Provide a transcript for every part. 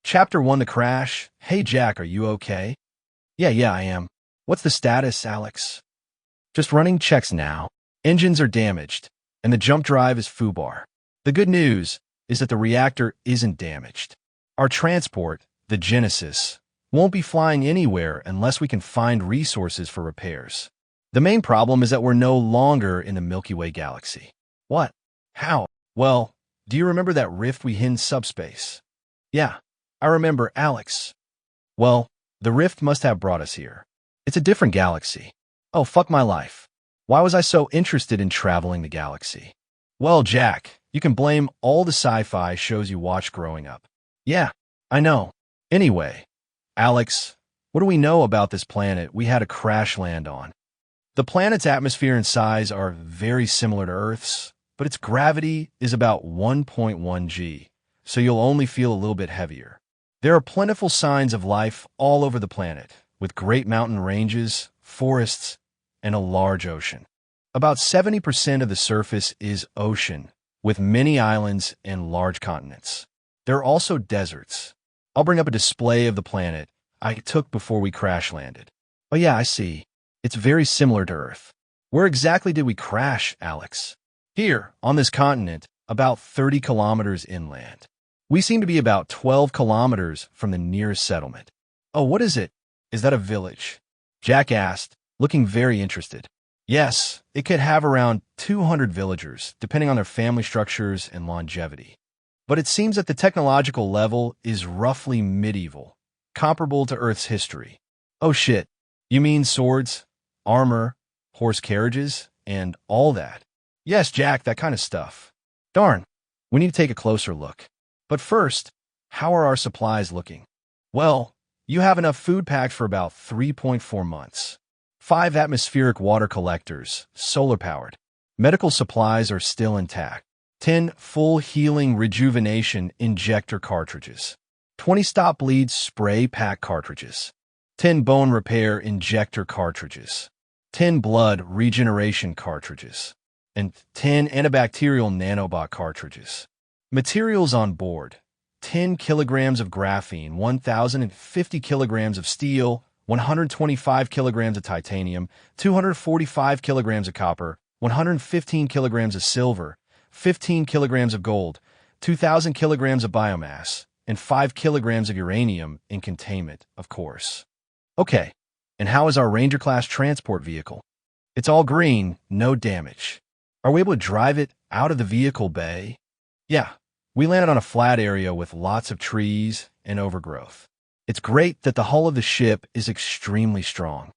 Chapter 1 The Crash. Hey Jack, are you okay? Yeah, I am. What's the status, Alex? Just running checks now. Engines are damaged, and the jump drive is foobar. The good news is that the reactor isn't damaged. Our transport, the Genesis, won't be flying anywhere unless we can find resources for repairs. The main problem is that we're no longer in the Milky Way galaxy. What? How? Well, do you remember that rift we hit in subspace? Yeah, I remember, Alex. Well, the rift must have brought us here. It's a different galaxy. Oh, fuck my life. Why was I so interested in traveling the galaxy? Well, Jack, you can blame all the sci-fi shows you watched growing up. Yeah, I know. Anyway, Alex, what do we know about this planet we had a crash land on? The planet's atmosphere and size are very similar to Earth's, but its gravity is about 1.1 g, so you'll only feel a little bit heavier. There are plentiful signs of life all over the planet, with great mountain ranges, forests, and a large ocean. About 70% of the surface is ocean, with many islands and large continents. There are also deserts. I'll bring up a display of the planet I took before we crash landed. Oh yeah, I see. It's very similar to Earth. Where exactly did we crash, Alex? Here, on this continent, about 30 kilometers inland. We seem to be about 12 kilometers from the nearest settlement. Oh, what is it? Is that a village? Jack asked, looking very interested. Yes, it could have around 200 villagers, depending on their family structures and longevity. But it seems that the technological level is roughly medieval, comparable to Earth's history. Oh shit, you mean swords, armor, horse carriages, and all that? Yes, Jack, that kind of stuff. Darn, we need to take a closer look. But first, how are our supplies looking? Well, you have enough food packed for about 3.4 months. 5 atmospheric water collectors, solar-powered. Medical supplies are still intact. 10 full healing rejuvenation injector cartridges. 20 stop bleed spray pack cartridges. 10 bone repair injector cartridges. 10 blood regeneration cartridges. And 10 antibacterial nanobot cartridges. Materials on board: 10 kilograms of graphene, 1,050 kilograms of steel, 125 kilograms of titanium, 245 kilograms of copper, 115 kilograms of silver, 15 kilograms of gold, 2,000 kilograms of biomass, and 5 kilograms of uranium in containment, of course. Okay, and how is our Ranger-class transport vehicle? It's all green, no damage. Are we able to drive it out of the vehicle bay? Yeah, we landed on a flat area with lots of trees and overgrowth. It's great that the hull of the ship is extremely strong.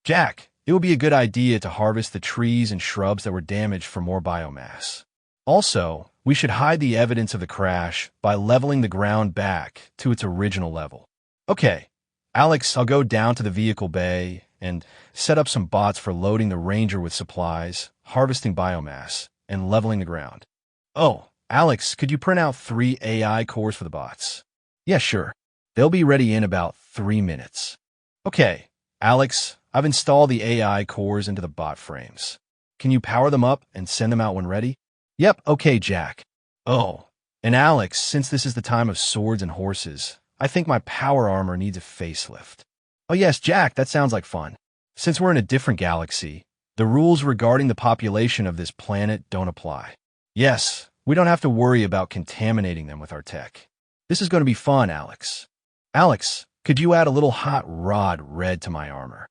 Jack, it would be a good idea to harvest the trees and shrubs that were damaged for more biomass. Also, we should hide the evidence of the crash by leveling the ground back to its original level. Okay, Alex, I'll go down to the vehicle bay and set up some bots for loading the Ranger with supplies, harvesting biomass, and leveling the ground. Oh, Alex, could you print out 3 AI cores for the bots? Yeah, sure. They'll be ready in about 3 minutes. Okay, Alex, I've installed the AI cores into the bot frames. Can you power them up and send them out when ready? Yep, okay, Jack. Oh, and Alex, since this is the time of swords and horses, I think my power armor needs a facelift. Oh yes, Jack, that sounds like fun. Since we're in a different galaxy, the rules regarding the population of this planet don't apply. Yes, we don't have to worry about contaminating them with our tech. This is going to be fun, Alex. Alex, could you add a little hot rod red to my armor?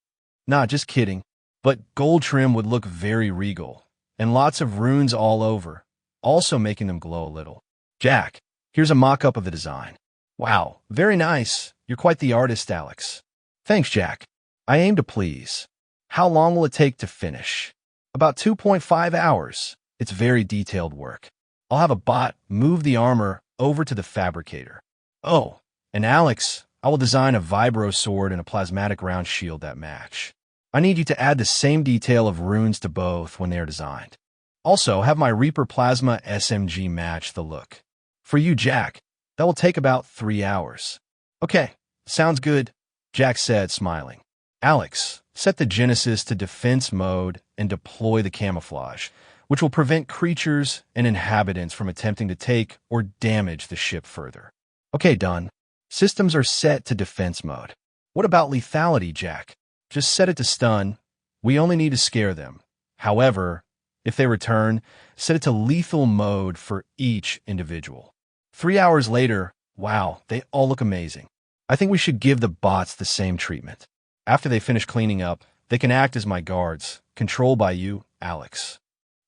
Nah, just kidding. But gold trim would look very regal, and lots of runes all over, also making them glow a little. Jack, here's a mock-up of the design. Wow, very nice. You're quite the artist, Alex. Thanks, Jack. I aim to please. How long will it take to finish? About 2.5 hours. It's very detailed work. I'll have a bot move the armor over to the fabricator. Oh, and Alex, I will design a vibro sword and a plasmatic round shield that match. I need you to add the same detail of runes to both when they are designed. Also, have my Reaper Plasma SMG match the look. For you, Jack, that will take about 3 hours. Okay, sounds good, Jack said, smiling. Alex, set the Genesis to defense mode and deploy the camouflage, which will prevent creatures and inhabitants from attempting to take or damage the ship further. Okay, done. Systems are set to defense mode. What about lethality, Jack? Just set it to stun. We only need to scare them. However, if they return, set it to lethal mode for each individual. 3 hours later, wow, they all look amazing. I think we should give the bots the same treatment. After they finish cleaning up, they can act as my guards, controlled by you, Alex.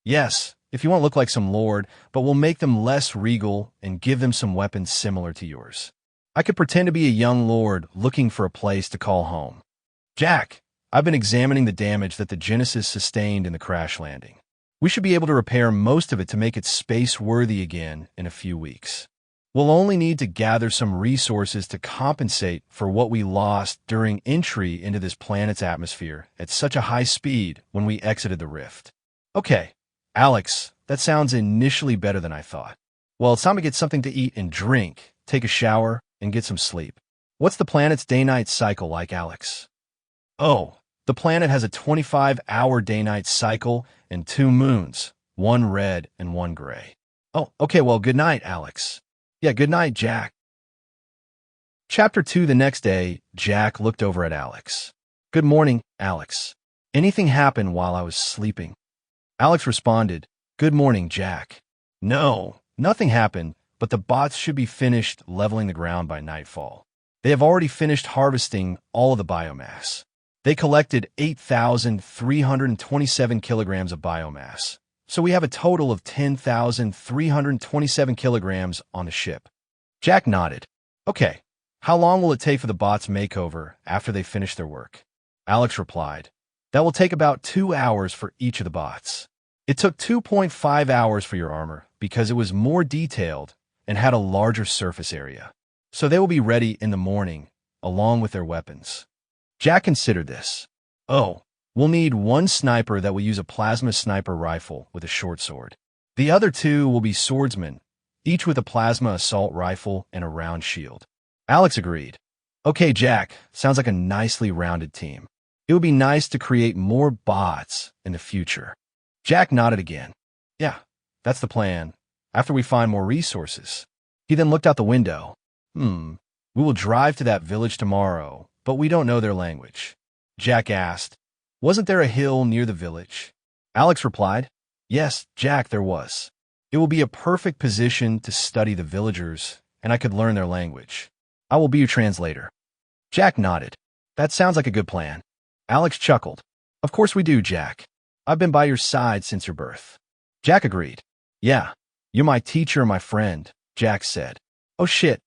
Yes, if you want to look like some lord, but we'll make them less regal and give them some weapons similar to yours. I could pretend to be a young lord looking for a place to call home. Jack, I've been examining the damage that the Genesis sustained in the crash landing. We should be able to repair most of it to make it space-worthy again in a few weeks. We'll only need to gather some resources to compensate for what we lost during entry into this planet's atmosphere at such a high speed when we exited the rift. Okay, Alex, that sounds initially better than I thought. Well, it's time to get something to eat and drink, take a shower, and get some sleep. What's the planet's day-night cycle like, Alex? Oh, the planet has a 25-hour day-night cycle and 2 moons, one red and one gray. Oh, okay, well, good night, Alex. Yeah, good night, Jack. Chapter 2. The next day, Jack looked over at Alex. Good morning, Alex. Anything happened while I was sleeping? Alex responded, Good morning, Jack. No, nothing happened, but the bots should be finished leveling the ground by nightfall. They have already finished harvesting all of the biomass. They collected 8,327 kilograms of biomass. So we have a total of 10,327 kilograms on the ship. Jack nodded. Okay, how long will it take for the bots makeover after they finish their work? Alex replied, That will take about 2 hours for each of the bots. It took 2.5 hours for your armor because it was more detailed and had a larger surface area. So they will be ready in the morning, along with their weapons. Jack considered this. Oh, we'll need one sniper that will use a plasma sniper rifle with a short sword. The other 2 will be swordsmen, each with a plasma assault rifle and a round shield. Alex agreed. Okay, Jack, sounds like a nicely rounded team. It would be nice to create more bots in the future. Jack nodded again. Yeah, that's the plan, after we find more resources. He then looked out the window. We will drive to that village tomorrow, but we don't know their language. Jack asked, Wasn't there a hill near the village? Alex replied, Yes, Jack, there was. It will be a perfect position to study the villagers, and I could learn their language. I will be your translator. Jack nodded. That sounds like a good plan. Alex chuckled. Of course we do, Jack. I've been by your side since your birth. Jack agreed. Yeah, you're my teacher and my friend, Jack said. Oh shit,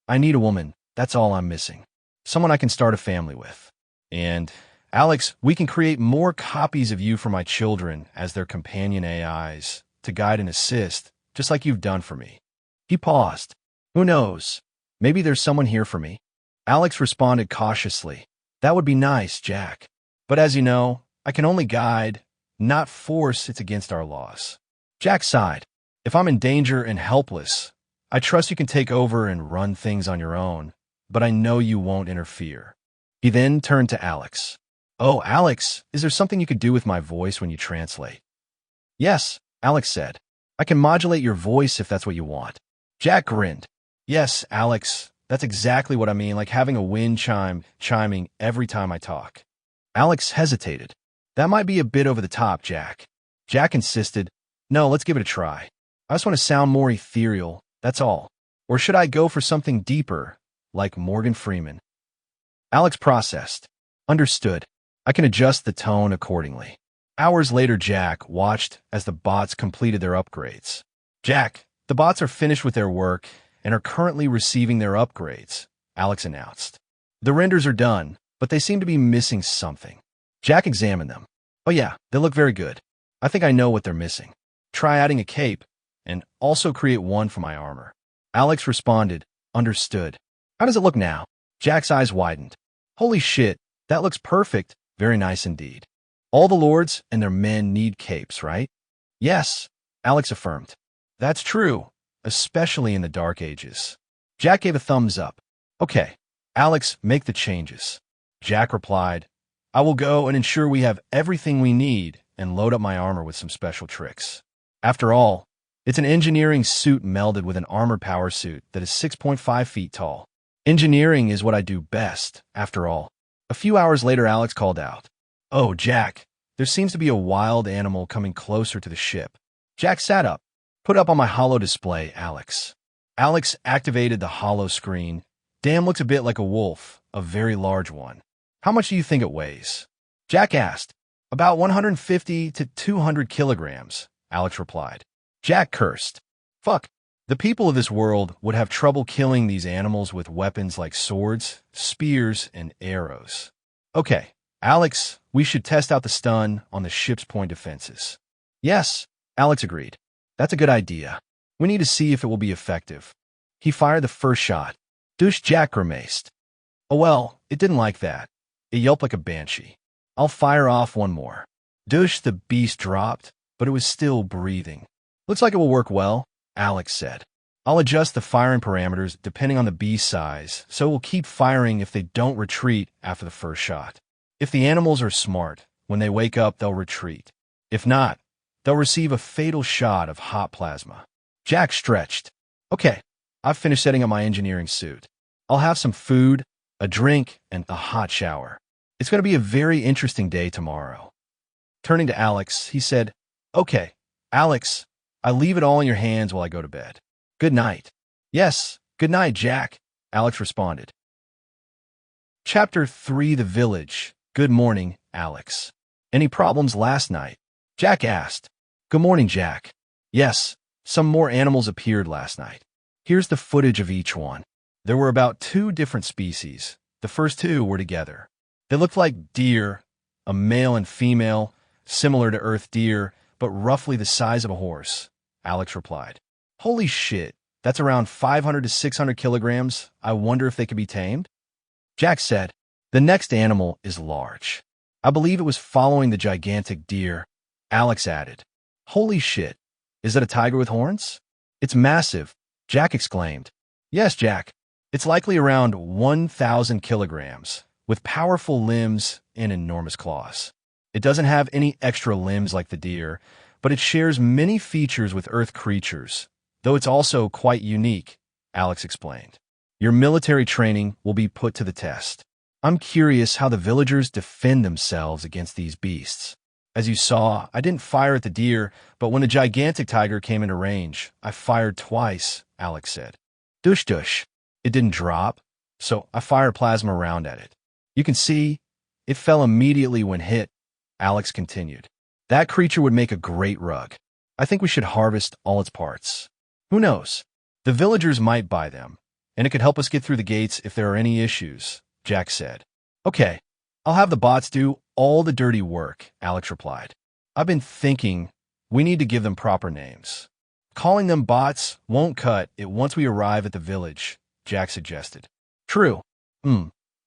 I need a woman. That's all I'm missing. Someone I can start a family with. And Alex, we can create more copies of you for my children as their companion AIs to guide and assist, just like you've done for me. He paused. Who knows? Maybe there's someone here for me. Alex responded cautiously. That would be nice, Jack. But as you know, I can only guide, not force. It's against our laws. Jack sighed. If I'm in danger and helpless, I trust you can take over and run things on your own, but I know you won't interfere. He then turned to Alex. Oh, Alex, is there something you could do with my voice when you translate? Yes, Alex said. I can modulate your voice if that's what you want. Jack grinned. Yes, Alex, that's exactly what I mean, like having a wind chime chiming every time I talk. Alex hesitated. That might be a bit over the top, Jack. Jack insisted. No, let's give it a try. I just want to sound more ethereal, that's all. Or should I go for something deeper, like Morgan Freeman? Alex processed. Understood. I can adjust the tone accordingly. Hours later, Jack watched as the bots completed their upgrades. Jack, the bots are finished with their work and are currently receiving their upgrades, Alex announced. The renders are done, but they seem to be missing something. Jack examined them. Oh yeah, they look very good. I think I know what they're missing. Try adding a cape, and also create one for my armor. Alex responded, Understood. How does it look now? Jack's eyes widened. Holy shit, that looks perfect. Very nice indeed. All the lords and their men need capes, right? Yes, Alex affirmed. That's true, especially in the Dark Ages. Jack gave a thumbs up. Okay, Alex, make the changes. Jack replied, I will go and ensure we have everything we need and load up my armor with some special tricks. After all, it's an engineering suit melded with an armored power suit that is 6.5 feet tall. Engineering is what I do best, after all. A few hours later, Alex called out, "Oh, Jack, there seems to be a wild animal coming closer to the ship." Jack sat up. "Put up on my holo display, Alex." Alex activated the holo screen. "Damn, looks a bit like a wolf, a very large one. How much do you think it weighs?" Jack asked. "About 150 to 200 kilograms, Alex replied. Jack cursed. "Fuck. The people of this world would have trouble killing these animals with weapons like swords, spears, and arrows." "Okay, Alex, we should test out the stun on the ship's point defenses." "Yes," Alex agreed. "That's a good idea. We need to see if it will be effective." He fired the first shot. Douche, Jack grimaced. "Oh well, it didn't like that. It yelped like a banshee. I'll fire off one more." Douche, the beast dropped, but it was still breathing. "Looks like it will work well," Alex said. "I'll adjust the firing parameters depending on the beast size, so we'll keep firing if they don't retreat after the first shot. If the animals are smart, when they wake up, they'll retreat. If not, they'll receive a fatal shot of hot plasma." Jack stretched. "Okay, I've finished setting up my engineering suit. I'll have some food, a drink, and a hot shower. It's going to be a very interesting day tomorrow." Turning to Alex, he said, "Okay, Alex, I leave it all in your hands while I go to bed. Good night." "Yes, good night, Jack," Alex responded. Chapter 3: The Village. "Good morning, Alex. Any problems last night?" Jack asked. "Good morning, Jack. Yes, some more animals appeared last night. Here's the footage of each one. There were about 2 different species. The first 2 were together. They looked like deer, a male and female, similar to Earth deer, but roughly the size of a horse," Alex replied. "Holy shit, that's around 500 to 600 kilograms. I wonder if they could be tamed?" Jack said, "The next animal is large. I believe it was following the gigantic deer." Alex added, "Holy shit, is it a tiger with horns?" "It's massive," Jack exclaimed. "Yes, Jack, it's likely around 1,000 kilograms, with powerful limbs and enormous claws. It doesn't have any extra limbs like the deer, but it shares many features with Earth creatures, though it's also quite unique," Alex explained. "Your military training will be put to the test. I'm curious how the villagers defend themselves against these beasts. As you saw, I didn't fire at the deer, but when the gigantic tiger came into range, I fired twice," Alex said. "Dush dush. It didn't drop, so I fired plasma round at it. You can see, it fell immediately when hit," Alex continued. "That creature would make a great rug. I think we should harvest all its parts. Who knows? The villagers might buy them, and it could help us get through the gates if there are any issues," Jack said. "Okay, I'll have the bots do all the dirty work," Alex replied. "I've been thinking we need to give them proper names. Calling them bots won't cut it once we arrive at the village," Jack suggested. "True.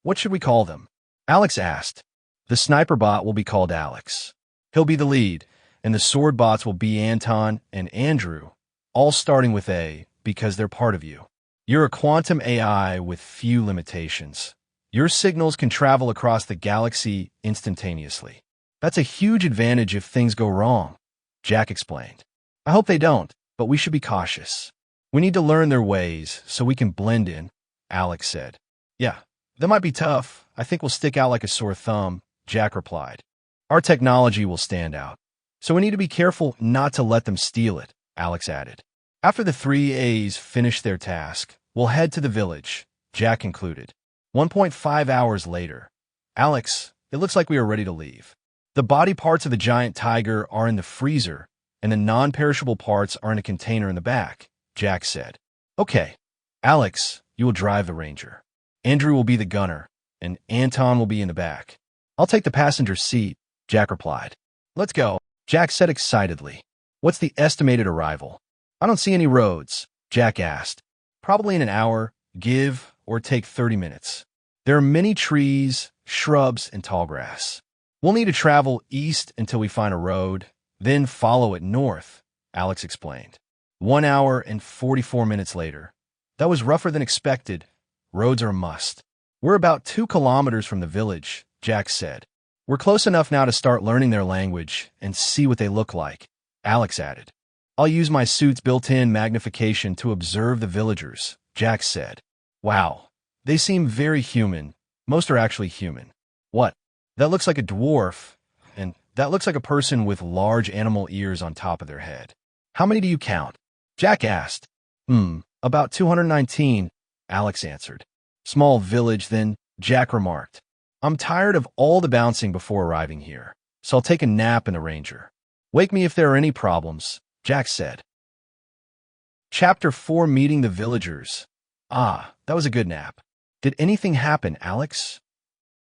What should we call them?" Alex asked. "The sniper bot will be called Alex. He'll be the lead, and the sword bots will be Anton and Andrew, all starting with A because they're part of you. You're a quantum AI with few limitations. Your signals can travel across the galaxy instantaneously. That's a huge advantage if things go wrong," Jack explained. "I hope they don't, but we should be cautious. We need to learn their ways so we can blend in," Alex said. "Yeah, that might be tough. I think we'll stick out like a sore thumb," Jack replied. "Our technology will stand out, so we need to be careful not to let them steal it," Alex added. "After the 3 A's finish their task, we'll head to the village," Jack concluded. 1.5 hours later. "Alex, it looks like we are ready to leave. The body parts of the giant tiger are in the freezer, and the non-perishable parts are in a container in the back," Jack said. "Okay, Alex, you will drive the Ranger. Andrew will be the gunner, and Anton will be in the back. I'll take the passenger seat," Jack replied. "Let's go," Jack said excitedly. "What's the estimated arrival?" "I don't see any roads," Jack asked. "Probably in an hour, give or take 30 minutes. There are many trees, shrubs, and tall grass. We'll need to travel east until we find a road, then follow it north," Alex explained. 1 hour and 44 minutes later. "That was rougher than expected. Roads are a must." "We're about 2 kilometers from the village," Jack said. "We're close enough now to start learning their language and see what they look like," Alex added. "I'll use my suit's built-in magnification to observe the villagers," Jack said. "Wow, They seem very human. Most are actually human. What? That looks like a dwarf, and that looks like a person with large animal ears on top of their head. How many do you count? Jack asked. About 219, Alex answered. Small village, then, Jack remarked. I'm tired of all the bouncing before arriving here, so I'll take a nap in the Ranger. Wake me if there are any problems, Jack said. Chapter 4, Meeting the Villagers. Ah, that was a good nap. Did anything happen, Alex?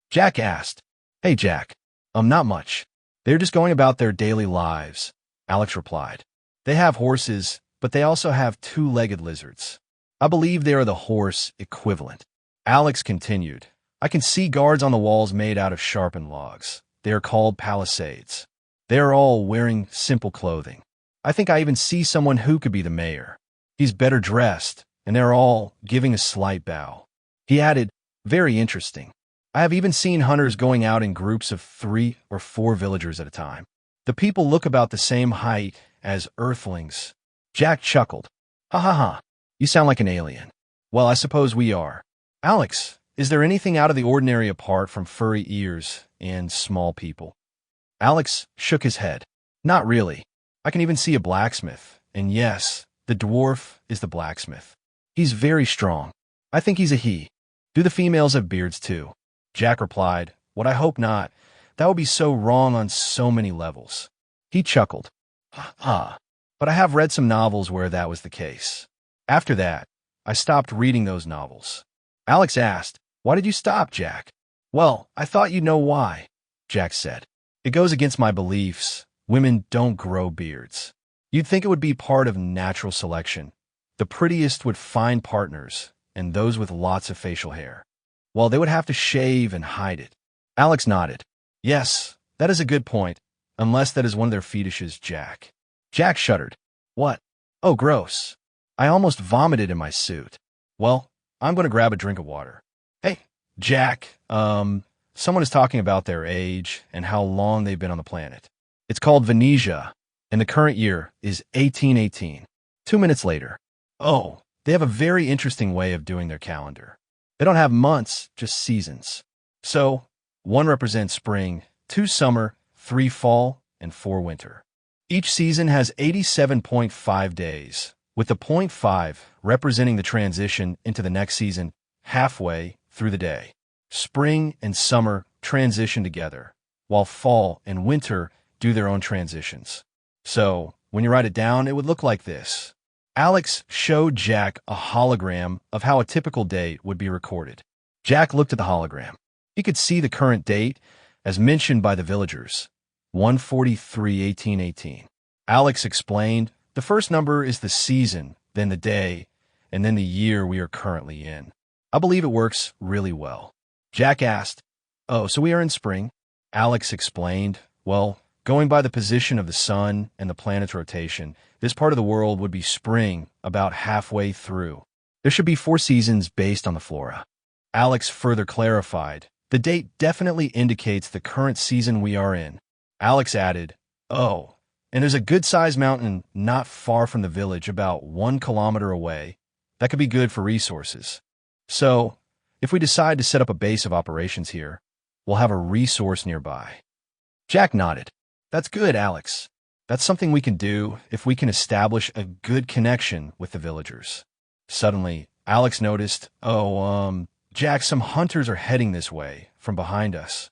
Jack asked. Hey, Jack. Not much. They're just going about their daily lives, Alex replied. They have horses, but they also have two-legged lizards. I believe they are the horse equivalent. Alex continued. I can see guards on the walls made out of sharpened logs. They are called palisades. They are all wearing simple clothing. I think I even see someone who could be the mayor. He's better dressed, and they're all giving a slight bow. He added, very interesting. I have even seen hunters going out in groups of 3 or 4 villagers at a time. The people look about the same height as earthlings. Jack chuckled. Ha ha ha. You sound like an alien. Well, I suppose we are. Alex, is there anything out of the ordinary apart from furry ears and small people? Alex shook his head. Not really. I can even see a blacksmith. And yes, the dwarf is the blacksmith. He's very strong. I think he's a he. Do the females have beards too? Jack replied, What I hope not. That would be so wrong on so many levels. He chuckled. But I have read some novels where that was the case. After that, I stopped reading those novels. Alex asked, Why did you stop, Jack? Well, I thought you'd know why, Jack said. It goes against my beliefs. Women don't grow beards. You'd think it would be part of natural selection. The prettiest would find partners, and those with lots of facial hair. Well, they would have to shave and hide it. Alex nodded. Yes, that is a good point, unless that is one of their fetishes, Jack. Jack shuddered. What? Oh, gross. I almost vomited in my suit. Well, I'm going to grab a drink of water. Hey, Jack, someone is talking about their age and how long they've been on the planet. It's called Venetia, and the current year is 1818. 2 minutes later. Oh, they have a very interesting way of doing their calendar. They don't have months, just seasons. So, 1 represents spring, 2 summer, 3 fall, and 4 winter. Each season has 87.5 days, with the 0.5 representing the transition into the next season halfway through the day. Spring and summer transition together, while fall and winter do their own transitions. So, when you write it down, it would look like this. Alex showed Jack a hologram of how a typical day would be recorded. Jack looked at the hologram. He could see the current date, as mentioned by the villagers, 1/43/1818. Alex explained, the first number is the season, then the day, and then the year we are currently in. I believe it works really well. Jack asked, Oh, so we are in spring? Alex explained, well, going by the position of the sun and the planet's rotation, this part of the world would be spring about halfway through. There should be 4 seasons based on the flora. Alex further clarified, the date definitely indicates the current season we are in. Alex added, Oh, and there's a good-sized mountain not far from the village, about 1 kilometer away. That could be good for resources. So, if we decide to set up a base of operations here, we'll have a resource nearby. Jack nodded. That's good, Alex. That's something we can do if we can establish a good connection with the villagers. Suddenly, Alex noticed, Jack, some hunters are heading this way, from behind us.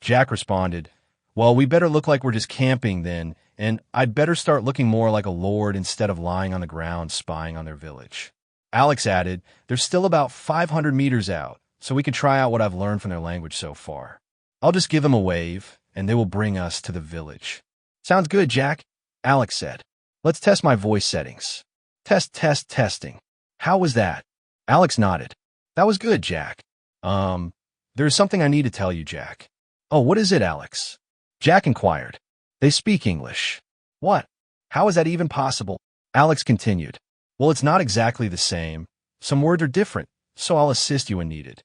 Jack responded, Well, we better look like we're just camping then, and I'd better start looking more like a lord instead of lying on the ground spying on their village. Alex added, They're still about 500 meters out, so we can try out what I've learned from their language so far. I'll just give them a wave, and they will bring us to the village. Sounds good, Jack, Alex said. Let's test my voice settings. Testing. How was that? Alex nodded. That was good, Jack. There is something I need to tell you, Jack. Oh, what is it, Alex? Jack inquired. They speak English. What? How is that even possible? Alex continued. Well, it's not exactly the same. Some words are different, so I'll assist you when needed.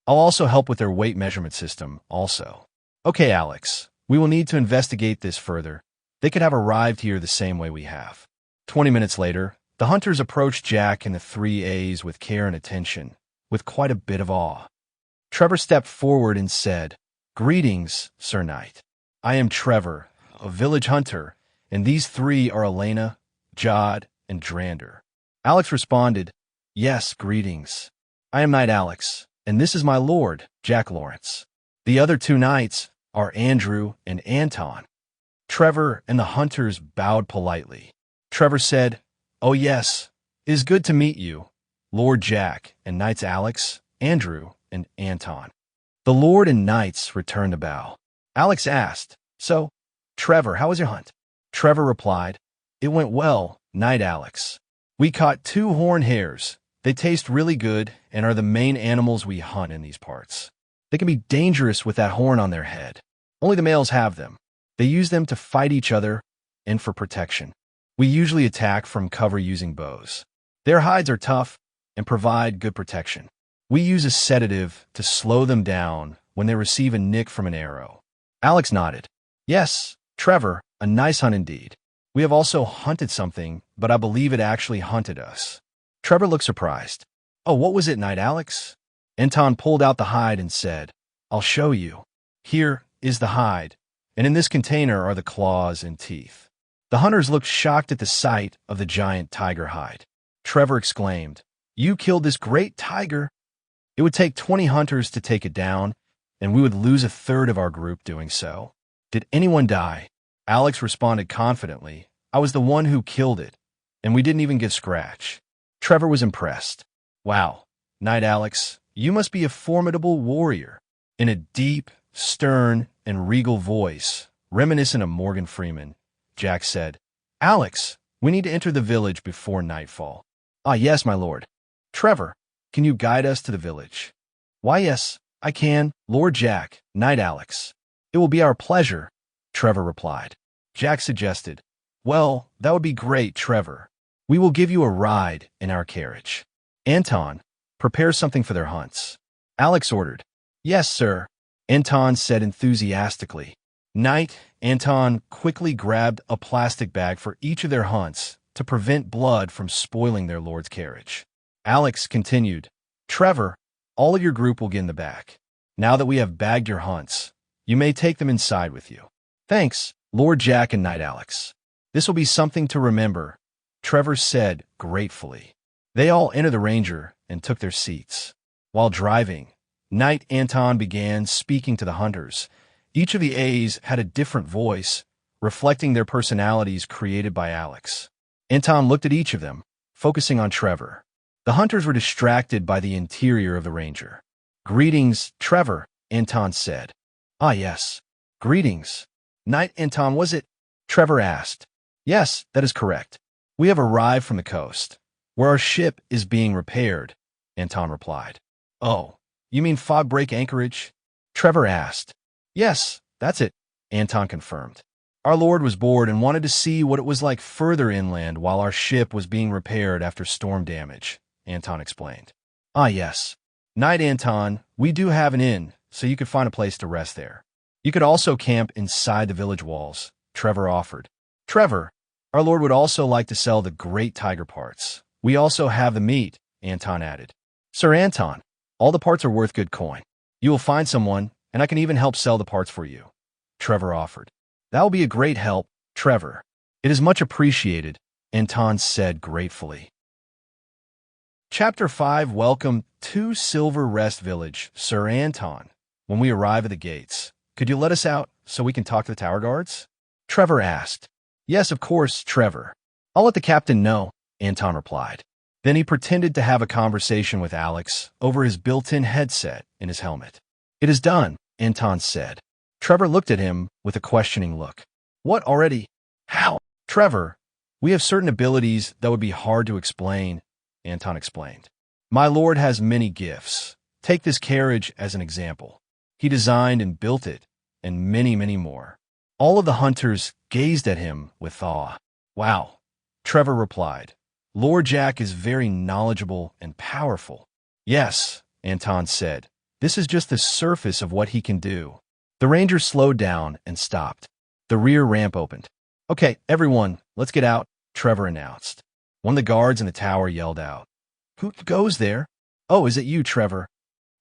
I'll also help with their weight measurement system, also. Okay, Alex, we will need to investigate this further. They could have arrived here the same way we have. 20 minutes later, the hunters approached Jack and the 3 A's with care and attention, with quite a bit of awe. Trevor stepped forward and said, "Greetings, Sir Knight. I am Trevor, a village hunter, and these three are Elena, Jod, and Drander." Alex responded, "Yes, greetings. I am Knight Alex, and this is my lord, Jack Lawrence. The other two knights are Andrew and Anton." Trevor and the hunters bowed politely. Trevor said, "Oh yes, it is good to meet you, Lord Jack and Knights Alex, Andrew, and Anton." The lord and knights returned a bow. Alex asked, "So, Trevor, how was your hunt?" Trevor replied, "It went well, Knight Alex. We caught 2 horned hares. They taste really good and are the main animals we hunt in these parts. They can be dangerous with that horn on their head. Only the males have them. They use them to fight each other and for protection. We usually attack from cover using bows. Their hides are tough and provide good protection. We use a sedative to slow them down when they receive a nick from an arrow." Alex nodded. "Yes, Trevor, a nice hunt indeed. We have also hunted something, but I believe it actually hunted us." Trevor looked surprised. "Oh, what was it, Knight Alex?" Anton pulled out the hide and said, "I'll show you. Here is the hide, and in this container are the claws and teeth." The hunters looked shocked at the sight of the giant tiger hide. Trevor exclaimed, "You killed this great tiger?" "It would take 20 hunters to take it down, and we would lose a third of our group doing so." "Did anyone die?" Alex responded confidently, "I was the one who killed it, and we didn't even get scratched." Trevor was impressed. "Wow, Knight Alex, you must be a formidable warrior." In a deep, stern, and regal voice, reminiscent of Morgan Freeman, Jack said, "Alex, we need to enter the village before nightfall." "Ah, yes, my lord." "Trevor, can you guide us to the village?" "Why, yes, I can, Lord Jack, Knight Alex." "It will be our pleasure," Trevor replied. Jack suggested, "Well, that would be great, Trevor. We will give you a ride in our carriage. Anton, prepare something for their hunts." Alex ordered. "Yes, sir," Anton said enthusiastically. Knight Anton quickly grabbed a plastic bag for each of their hunts to prevent blood from spoiling their lord's carriage. Alex continued, "Trevor, all of your group will get in the back. Now that we have bagged your hunts, you may take them inside with you." "Thanks, Lord Jack and Knight Alex. This will be something to remember," Trevor said gratefully. They all entered the Ranger and took their seats. While driving, Knight Anton began speaking to the hunters. Each of the A's had a different voice, reflecting their personalities created by Alex. Anton looked at each of them, focusing on Trevor. The hunters were distracted by the interior of the Ranger. "Greetings, Trevor," Anton said. "Ah, yes. Greetings. Knight Anton, was it?" Trevor asked. "Yes, that is correct. We have arrived from the coast, where our ship is being repaired," Anton replied. "Oh, you mean Fog Break Anchorage?" Trevor asked. "Yes, that's it," Anton confirmed. "Our lord was bored and wanted to see what it was like further inland while our ship was being repaired after storm damage," Anton explained. "Ah, yes. Knight Anton, we do have an inn, so you could find a place to rest there. You could also camp inside the village walls," Trevor offered. "Trevor, our lord would also like to sell the great tiger parts. We also have the meat," Anton added. "Sir Anton, all the parts are worth good coin. You will find someone, and I can even help sell the parts for you," Trevor offered. "That will be a great help, Trevor. It is much appreciated," Anton said gratefully. Chapter 5 Welcome to Silver Rest Village, Sir Anton. When we arrive at the gates, could you let us out so we can talk to the tower guards? Trevor asked. "Yes, of course, Trevor. I'll let the captain know," Anton replied. Then he pretended to have a conversation with Alex over his built-in headset in his helmet. "It is done," Anton said. Trevor looked at him with a questioning look. "What already? How?" "Trevor, we have certain abilities that would be hard to explain," Anton explained. "My lord has many gifts. Take this carriage as an example. He designed and built it, and many, many more." All of the hunters gazed at him with awe. "Wow," Trevor replied. "Lord Jack is very knowledgeable and powerful." "Yes," Anton said. "This is just the surface of what he can do." The Ranger slowed down and stopped. The rear ramp opened. "Okay, everyone, let's get out," Trevor announced. One of the guards in the tower yelled out, "Who goes there?" Oh, is it you, Trevor?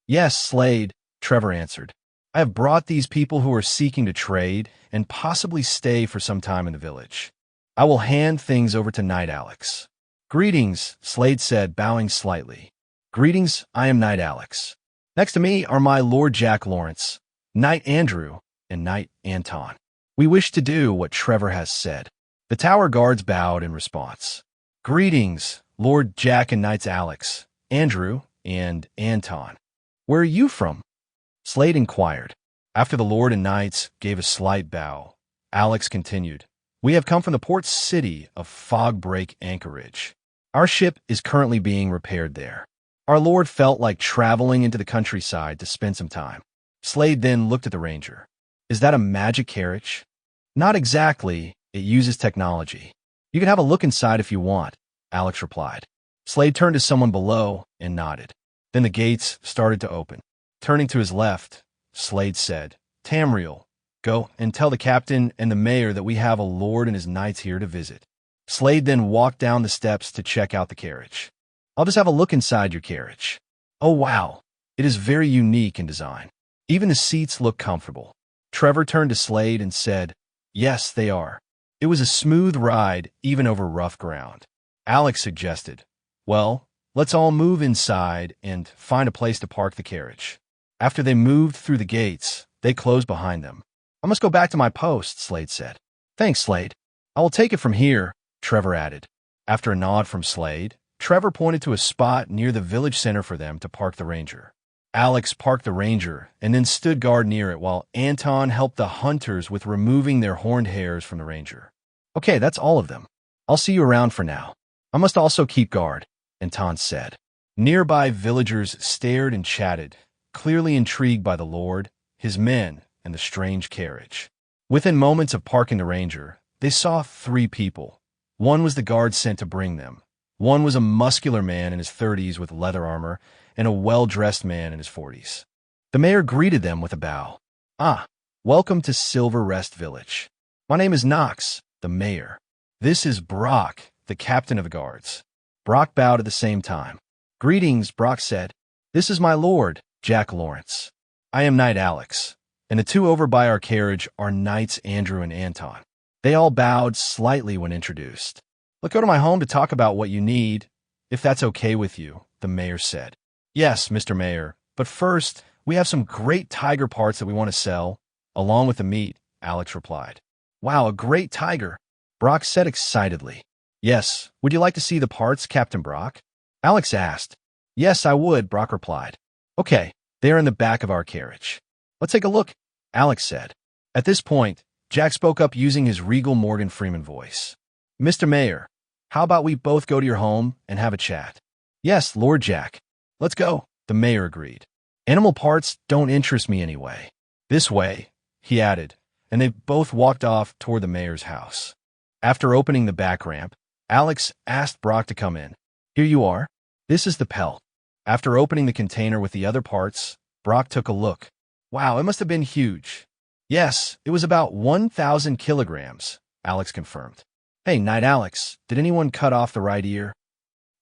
Yes, Slade, Trevor answered. I have brought these people who are seeking to trade and possibly stay for some time in the village. I will hand things over to Knight Alex. Greetings, Slade said, bowing slightly. Greetings, I am Knight Alex. Next to me are my Lord Jack Lawrence, Knight Andrew, and Knight Anton. We wish to do what Trevor has said. The tower guards bowed in response. Greetings, Lord Jack and Knights Alex, Andrew, and Anton. Where are you from? Slade inquired. After the Lord and Knights gave a slight bow, Alex continued. We have come from the port city of Fogbreak Anchorage. Our ship is currently being repaired there. Our Lord felt like traveling into the countryside to spend some time. Slade then looked at the Ranger. Is that a magic carriage? Not exactly. It uses technology. You can have a look inside if you want, Alex replied. Slade turned to someone below and nodded. Then the gates started to open. Turning to his left, Slade said, Tamriel, go and tell the captain and the mayor that we have a lord and his knights here to visit. Slade then walked down the steps to check out the carriage. I'll just have a look inside your carriage. Oh, wow. It is very unique in design. Even the seats look comfortable. Trevor turned to Slade and said, Yes, they are. It was a smooth ride, even over rough ground. Alex suggested, Well, let's all move inside and find a place to park the carriage. After they moved through the gates, they closed behind them. I must go back to my post, Slade said. Thanks, Slade. I will take it from here, Trevor added. After a nod from Slade, Trevor pointed to a spot near the village center for them to park the Ranger. Alex parked the Ranger and then stood guard near it while Anton helped the hunters with removing their horned hairs from the Ranger. Okay, that's all of them. I'll see you around for now. I must also keep guard, Anton said. Nearby villagers stared and chatted, clearly intrigued by the Lord, his men, and the strange carriage. Within moments of parking the Ranger, they saw 3 people. One was the guard sent to bring them. One was a muscular man in his 30s with leather armor, and a well-dressed man in his 40s. The mayor greeted them with a bow. Welcome to Silver Rest Village. My name is Knox, the mayor. This is Brock, the captain of the guards. Brock bowed at the same time. Greetings, Brock said. This is my lord, Jack Lawrence. I am Knight Alex, and the 2 over by our carriage are Knights Andrew and Anton. They all bowed slightly when introduced. Let's go to my home to talk about what you need, if that's okay with you, the mayor said. Yes, Mr. Mayor, but first, we have some great tiger parts that we want to sell, along with the meat, Alex replied. Wow, a great tiger, Brock said excitedly. Yes, would you like to see the parts, Captain Brock? Alex asked. Yes, I would, Brock replied. Okay, they are in the back of our carriage. Let's take a look, Alex said. At this point, Jack spoke up using his regal Morgan Freeman voice. Mr. Mayor, how about we both go to your home and have a chat? Yes, Lord Jack. Let's go, the mayor agreed. Animal parts don't interest me anyway. This way, he added, and they both walked off toward the mayor's house. After opening the back ramp, Alex asked Brock to come in. Here you are. This is the pelt. After opening the container with the other parts, Brock took a look. Wow, it must have been huge. Yes, it was about 1,000 kilograms, Alex confirmed. Hey, Knight Alex, did anyone cut off the right ear?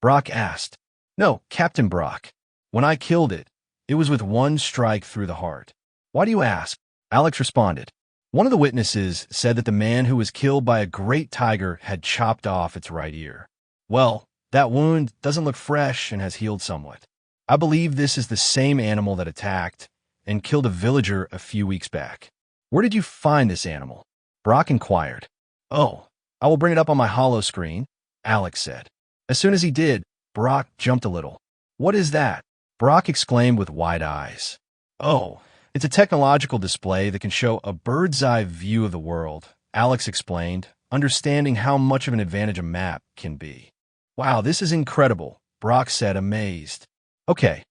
Brock asked. No, Captain Brock. When I killed it, it was with 1 strike through the heart. Why do you ask? Alex responded. One of the witnesses said that the man who was killed by a great tiger had chopped off its right ear. Well, that wound doesn't look fresh and has healed somewhat. I believe this is the same animal that attacked and killed a villager a few weeks back. Where did you find this animal? Brock inquired. Oh, I will bring it up on my holo screen, Alex said. As soon as he did, Brock jumped a little. What is that? Brock exclaimed with wide eyes. Oh, it's a technological display that can show a bird's-eye view of the world, Alex explained, understanding how much of an advantage a map can be. Wow, this is incredible, Brock said, amazed. Okay,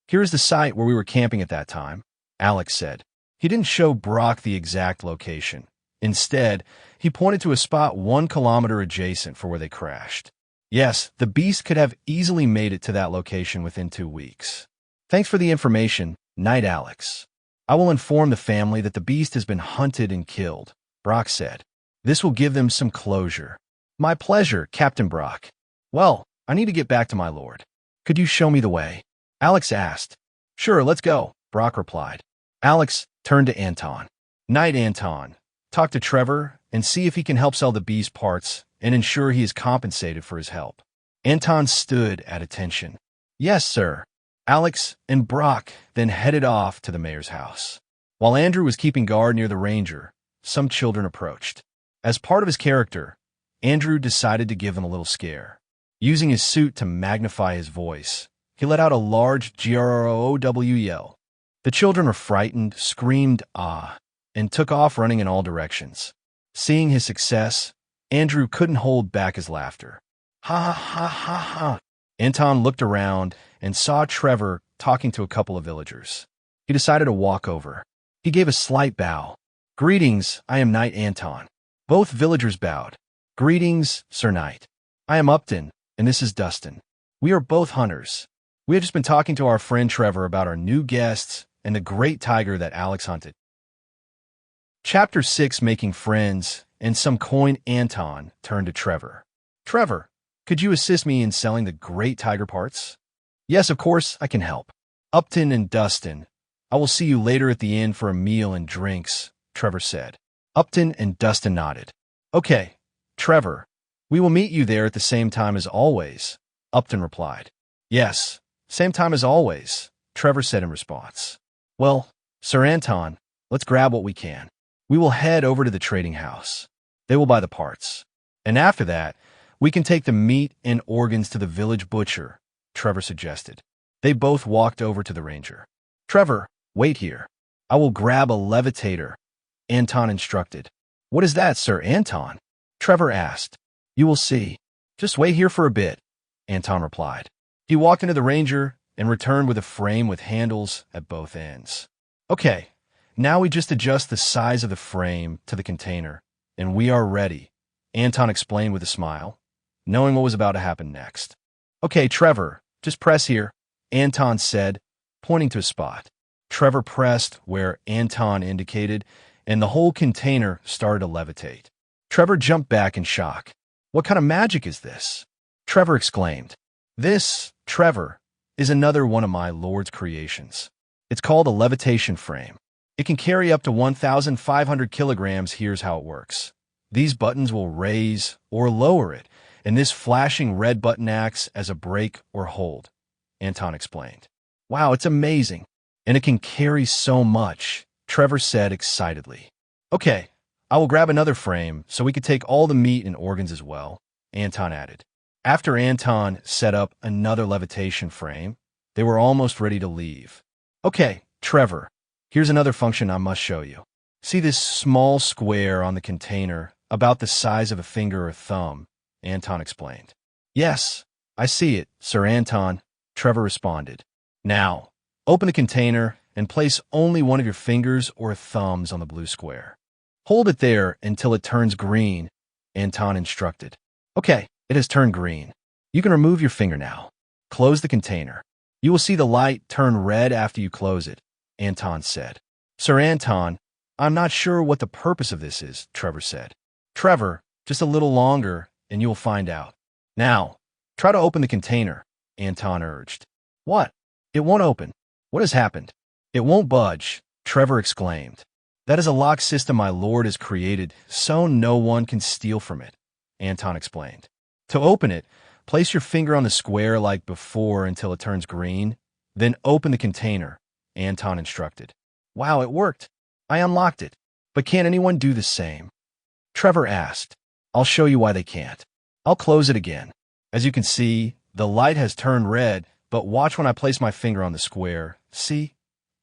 here is the site where we were camping at that time, Alex said. He didn't show Brock the exact location. Instead, he pointed to a spot 1 kilometer adjacent for where they crashed. Yes, the beast could have easily made it to that location within 2 weeks. Thanks for the information, Knight Alex. I will inform the family that the beast has been hunted and killed, Brock said. This will give them some closure. My pleasure, Captain Brock. Well, I need to get back to my lord. Could you show me the way? Alex asked. Sure, let's go, Brock replied. Alex turned to Anton. Night, Anton. Talk to Trevor and see if he can help sell the bee's parts and ensure he is compensated for his help. Anton stood at attention. Yes, sir. Alex and Brock then headed off to the mayor's house. While Andrew was keeping guard near the ranger, some children approached. As part of his character, Andrew decided to give them a little scare. Using his suit to magnify his voice, he let out a large GROW yell. The children were frightened, screamed ah, and took off running in all directions. Seeing his success, Andrew couldn't hold back his laughter. Ha ha ha ha. Anton looked around and saw Trevor talking to a couple of villagers. He decided to walk over. He gave a slight bow. Greetings, I am Knight Anton. Both villagers bowed. Greetings, Sir Knight. I am Upton, and this is Dustin. We are both hunters. We have just been talking to our friend Trevor about our new guests and the great tiger that Alex hunted. Chapter 6, Making Friends, and some coin. Anton turned to Trevor. Trevor, could you assist me in selling the great tiger parts? Yes, of course, I can help. Upton and Dustin, I will see you later at the inn for a meal and drinks, Trevor said. Upton and Dustin nodded. Okay, Trevor, we will meet you there at the same time as always, Upton replied. Yes, same time as always, Trevor said in response. Well, Sir Anton, let's grab what we can. We will head over to the trading house. They will buy the parts. And after that, we can take the meat and organs to the village butcher, Trevor suggested. They both walked over to the ranger. Trevor, wait here. I will grab a levitator, Anton instructed. What is that, Sir Anton? Trevor asked. You will see. Just wait here for a bit, Anton replied. He walked into the ranger and returned with a frame with handles at both ends. Okay, now we just adjust the size of the frame to the container, and we are ready, Anton explained with a smile, knowing what was about to happen next. Okay, Trevor, just press here, Anton said, pointing to a spot. Trevor pressed where Anton indicated, and the whole container started to levitate. Trevor jumped back in shock. What kind of magic is this? Trevor exclaimed. This, Trevor, is another one of my Lord's creations. It's called a levitation frame. It can carry up to 1,500 kilograms. Here's how it works. These buttons will raise or lower it, and this flashing red button acts as a brake or hold, Anton explained. Wow, it's amazing. And it can carry so much, Trevor said excitedly. Okay, I will grab another frame so we could take all the meat and organs as well, Anton added. After Anton set up another levitation frame, they were almost ready to leave. Okay, Trevor, here's another function I must show you. See this small square on the container, about the size of a finger or thumb, Anton explained. Yes, I see it, Sir Anton, Trevor responded. Now, open the container and place only one of your fingers or thumbs on the blue square. Hold it there until it turns green, Anton instructed. Okay, it has turned green. You can remove your finger now. Close the container. You will see the light turn red after you close it, Anton said. Sir Anton, I'm not sure what the purpose of this is, Trevor said. Trevor, just a little longer and you will find out. Now, try to open the container, Anton urged. What? It won't open. What has happened? It won't budge, Trevor exclaimed. That is a lock system my Lord has created so no one can steal from it, Anton explained. To open it, place your finger on the square like before until it turns green, then open the container, Anton instructed. Wow, it worked. I unlocked it. But can't anyone do the same? Trevor asked. I'll show you why they can't. I'll close it again. As you can see, the light has turned red, but watch when I place my finger on the square. See?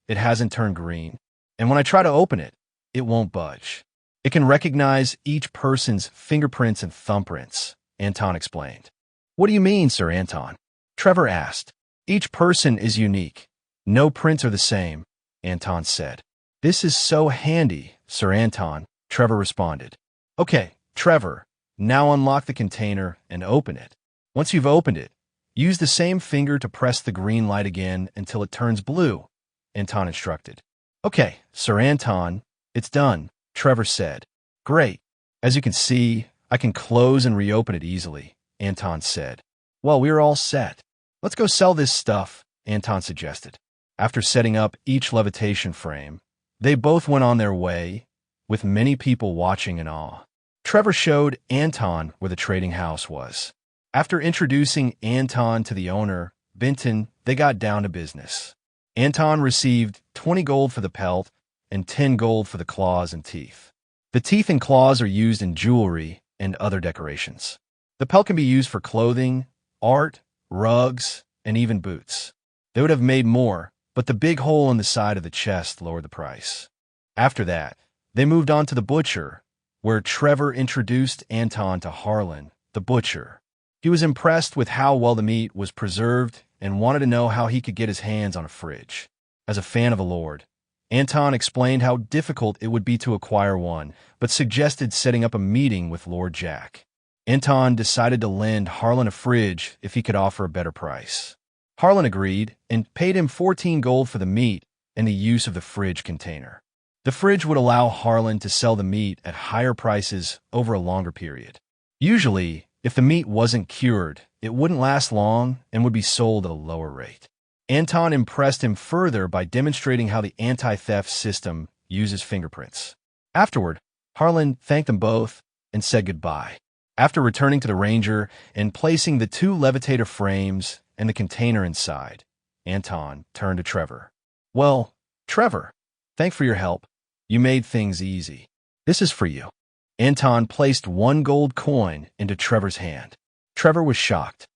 It hasn't turned green. And when I try to open it, it won't budge. It can recognize each person's fingerprints and thumbprints, Anton explained. What do you mean, Sir Anton? Trevor asked. Each person is unique. No prints are the same, Anton said. This is so handy, Sir Anton, Trevor responded. Okay, Trevor, now unlock the container and open it. Once you've opened it, use the same finger to press the green light again until it turns blue, Anton instructed. Okay, Sir Anton, it's done, Trevor said. Great. As you can see, I can close and reopen it easily, Anton said. Well, we're all set. Let's go sell this stuff, Anton suggested. After setting up each levitation frame, they both went on their way, with many people watching in awe. Trevor showed Anton where the trading house was. After introducing Anton to the owner, Benton, they got down to business. Anton received 20 gold for the pelt and 10 gold for the claws and teeth. The teeth and claws are used in jewelry and other decorations. The pelt can be used for clothing, art, rugs, and even boots. They would have made more, but the big hole in the side of the chest lowered the price. After that, they moved on to the butcher, where Trevor introduced Anton to Harlan, the butcher. He was impressed with how well the meat was preserved and wanted to know how he could get his hands on a fridge. As a fan of a lord, Anton explained how difficult it would be to acquire one, but suggested setting up a meeting with Lord Jack. Anton decided to lend Harlan a fridge if he could offer a better price. Harlan agreed and paid him 14 gold for the meat and the use of the fridge container. The fridge would allow Harlan to sell the meat at higher prices over a longer period. Usually, if the meat wasn't cured, it wouldn't last long and would be sold at a lower rate. Anton impressed him further by demonstrating how the anti-theft system uses fingerprints. Afterward, Harlan thanked them both and said goodbye. After returning to the Ranger and placing the 2 levitator frames and the container inside, Anton turned to Trevor. "Well, Trevor, thanks for your help. You made things easy. This is for you." Anton placed 1 gold coin into Trevor's hand. Trevor was shocked.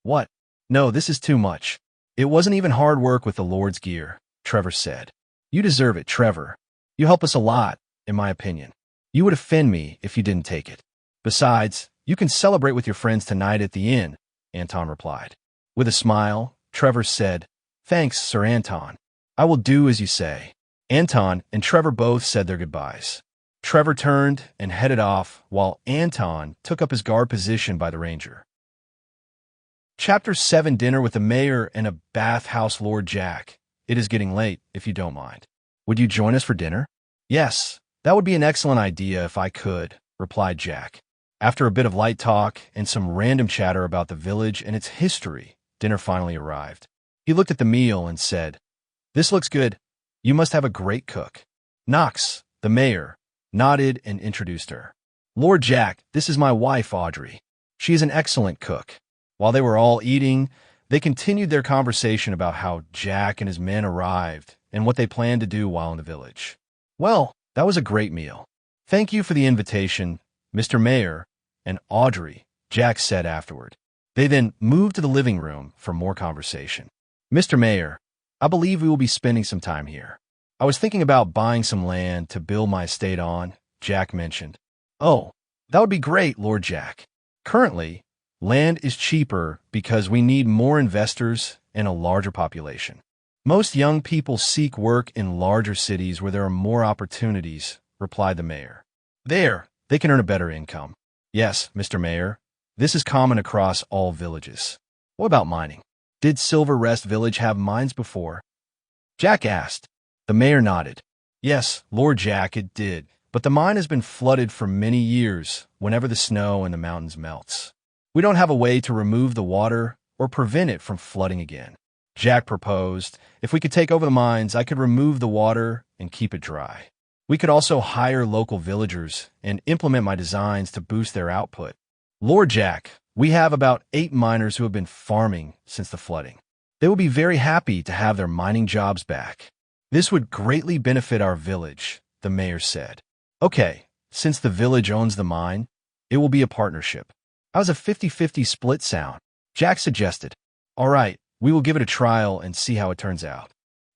"What? No, this is too much. It wasn't even hard work with the Lord's gear," Trevor said. "You deserve it, Trevor. You help us a lot, in my opinion. You would offend me if you didn't take it. Besides, you can celebrate with your friends tonight at the inn," Anton replied. With a smile, Trevor said, "Thanks, Sir Anton. I will do as you say." Anton and Trevor both said their goodbyes. Trevor turned and headed off while Anton took up his guard position by the Ranger. Chapter 7 Dinner with the Mayor and a Bathhouse Lord Jack. It is getting late, if you don't mind. Would you join us for dinner? Yes, that would be an excellent idea if I could, replied Jack. After a bit of light talk and some random chatter about the village and its history, dinner finally arrived. He looked at the meal and said, "This looks good. You must have a great cook." Knox, the mayor, nodded and introduced her. "Lord Jack, this is my wife, Audrey. She is an excellent cook." While they were all eating, they continued their conversation about how Jack and his men arrived and what they planned to do while in the village. "Well, that was a great meal. Thank you for the invitation, Mr. Mayor and Audrey," Jack said afterward. They then moved to the living room for more conversation. "Mr. Mayor, I believe we will be spending some time here. I was thinking about buying some land to build my estate on," Jack mentioned. "Oh, that would be great, Lord Jack. Currently, land is cheaper because we need more investors and a larger population. Most young people seek work in larger cities where there are more opportunities," replied the mayor. "There, they can earn a better income." "Yes, Mr. Mayor, this is common across all villages." "What about mining? Did Silver Rest Village have mines before?" Jack asked. The mayor nodded. "Yes, Lord Jack, it did, but the mine has been flooded for many years whenever the snow in the mountains melts. We don't have a way to remove the water or prevent it from flooding again." Jack proposed, "If we could take over the mines, I could remove the water and keep it dry. We could also hire local villagers and implement my designs to boost their output." "Lord Jack, we have about 8 miners who have been farming since the flooding. They will be very happy to have their mining jobs back. This would greatly benefit our village," the mayor said. "Okay, since the village owns the mine, it will be a partnership. How's a 50-50 split sound?" Jack suggested. "All right, we will give it a trial and see how it turns out.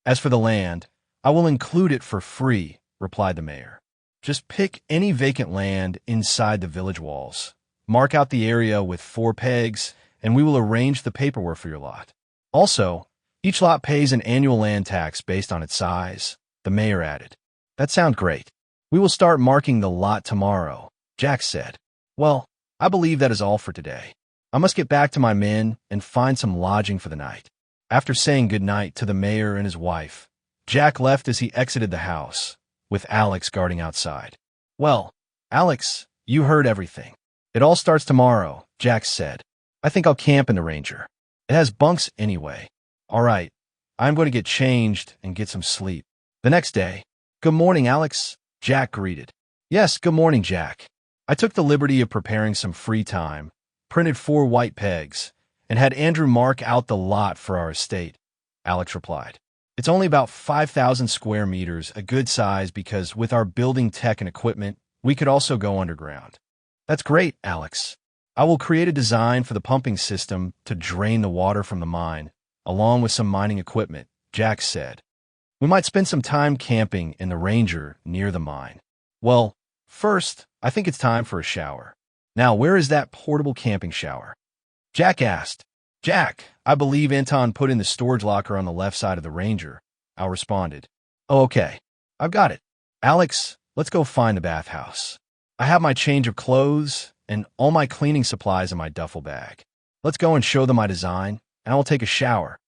As for the land, I will include it for free," replied the mayor. "Just pick any vacant land inside the village walls. Mark out the area with 4 pegs, and we will arrange the paperwork for your lot. Also, each lot pays an annual land tax based on its size," the mayor added. "That sounds great. We will start marking the lot tomorrow," Jack said. "Well, I believe that is all for today. I must get back to my men and find some lodging for the night." After saying goodnight to the mayor and his wife, Jack left as he exited the house, with Alex guarding outside. "Well, Alex, you heard everything. It all starts tomorrow," Jack said. "I think I'll camp in the Ranger. It has bunks anyway." All right, I'm going to get changed and get some sleep. The next day, good morning, Alex, Jack greeted. Yes, good morning, Jack. I took the liberty of preparing some free time, printed 4 white pegs, and had Andrew mark out the lot for our estate, Alex replied. It's only about 5,000 square meters, a good size because with our building tech and equipment, we could also go underground. That's great, Alex. I will create a design for the pumping system to drain the water from the mine, along with some mining equipment, Jack said. We might spend some time camping in the Ranger near the mine. Well, first, I think it's time for a shower. Now, where is that portable camping shower? Jack asked. Jack, I believe Anton put in the storage locker on the left side of the Ranger, Al responded. Oh, okay. I've got it. Alex, let's go find the bathhouse. I have my change of clothes and all my cleaning supplies in my duffel bag. Let's go and show them my design, and I will take a shower.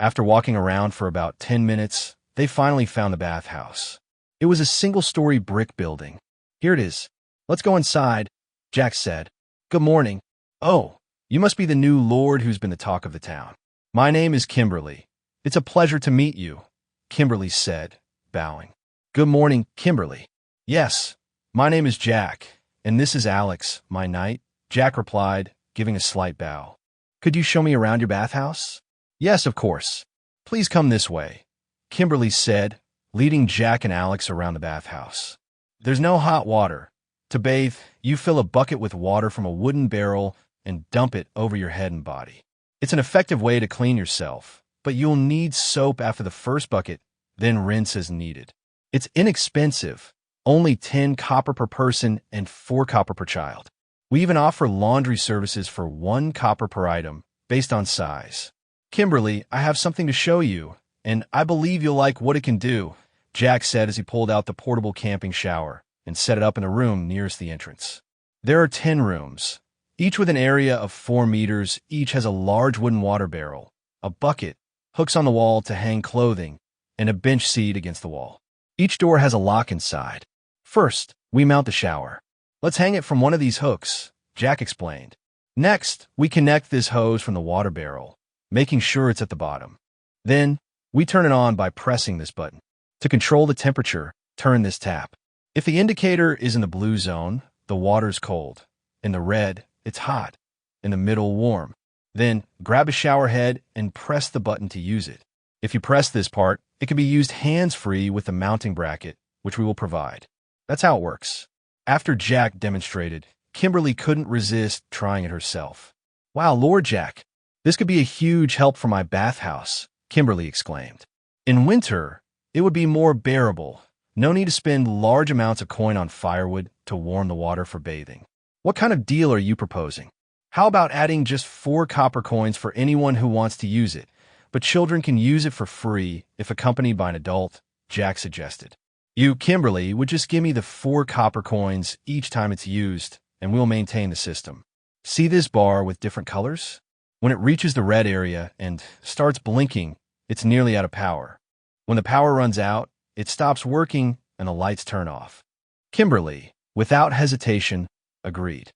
After walking around for about 10 minutes, they finally found the bathhouse. It was a single-story brick building. Here it is. Let's go inside, Jack said. Good morning. Oh, you must be the new lord who's been the talk of the town. My name is Kimberly. It's a pleasure to meet you, Kimberly said, bowing. Good morning, Kimberly. Yes, my name is Jack, and this is Alex, my knight, Jack replied, giving a slight bow. Could you show me around your bathhouse? Yes, of course. Please come this way, Kimberly said, leading Jack and Alex around the bathhouse. There's no hot water. To bathe, you fill a bucket with water from a wooden barrel and dump it over your head and body. It's an effective way to clean yourself, but you'll need soap after the first bucket, then rinse as needed. It's inexpensive, only 10 copper per person and 4 copper per child. We even offer laundry services for 1 copper per item, based on size. Kimberly, I have something to show you, and I believe you'll like what it can do, Jack said as he pulled out the portable camping shower and set it up in a room nearest the entrance. There are 10 rooms, each with an area of 4 meters. Each has a large wooden water barrel, a bucket, hooks on the wall to hang clothing, and a bench seat against the wall. Each door has a lock inside. First, we mount the shower. Let's hang it from one of these hooks, Jack explained. Next, we connect this hose from the water barrel, making sure it's at the bottom. Then, we turn it on by pressing this button. To control the temperature, turn this tap. If the indicator is in the blue zone, the water's cold. In the red, it's hot. In the middle, warm. Then, grab a shower head and press the button to use it. If you press this part, it can be used hands-free with the mounting bracket, which we will provide. That's how it works. After Jack demonstrated, Kimberly couldn't resist trying it herself. Wow, Lord Jack, this could be a huge help for my bathhouse, Kimberly exclaimed. In winter, it would be more bearable. No need to spend large amounts of coin on firewood to warm the water for bathing. What kind of deal are you proposing? How about adding just 4 copper coins for anyone who wants to use it, but children can use it for free if accompanied by an adult, Jack suggested. You, Kimberly, would just give me the 4 copper coins each time it's used, and we'll maintain the system. See this bar with different colors? When it reaches the red area and starts blinking, it's nearly out of power. When the power runs out, it stops working and the lights turn off. Kimberly, without hesitation, agreed.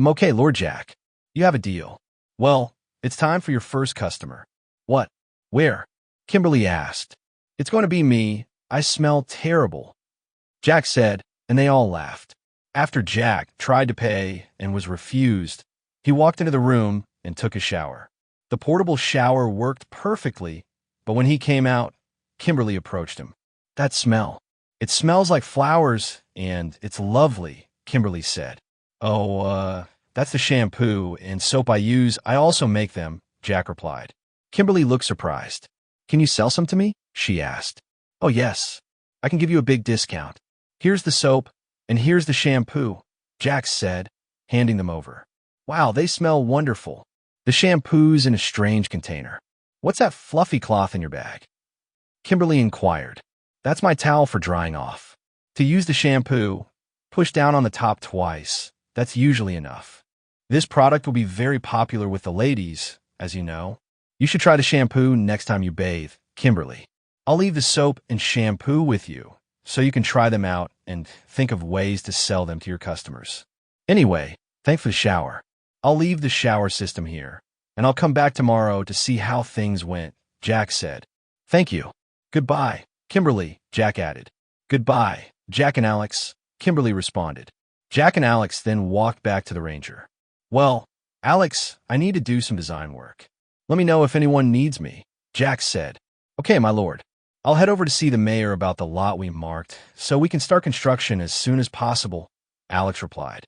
Okay, Lord Jack, you have a deal. Well, it's time for your first customer. What? Where? Kimberly asked. It's going to be me. I smell terrible, Jack said, and they all laughed. After Jack tried to pay and was refused, he walked into the room and took a shower. The portable shower worked perfectly, but when he came out, Kimberly approached him. That smell. It smells like flowers, and it's lovely, Kimberly said. Oh, that's the shampoo and soap I use. I also make them, Jack replied. Kimberly looked surprised. Can you sell some to me? She asked. Oh, yes. I can give you a big discount. Here's the soap, and here's the shampoo, Jack said, handing them over. Wow, they smell wonderful. The shampoo's in a strange container. What's that fluffy cloth in your bag? Kimberly inquired. That's my towel for drying off. To use the shampoo, push down on the top twice. That's usually enough. This product will be very popular with the ladies, as you know. You should try the shampoo next time you bathe, Kimberly. I'll leave the soap and shampoo with you, so you can try them out and think of ways to sell them to your customers. Anyway, thanks for the shower. I'll leave the shower system here, and I'll come back tomorrow to see how things went, Jack said. Thank you. Goodbye, Kimberly, Jack added. Goodbye, Jack and Alex, Kimberly responded. Jack and Alex then walked back to the Ranger. Well, Alex, I need to do some design work. Let me know if anyone needs me, Jack said. Okay, my lord. I'll head over to see the mayor about the lot we marked, so we can start construction as soon as possible, Alex replied.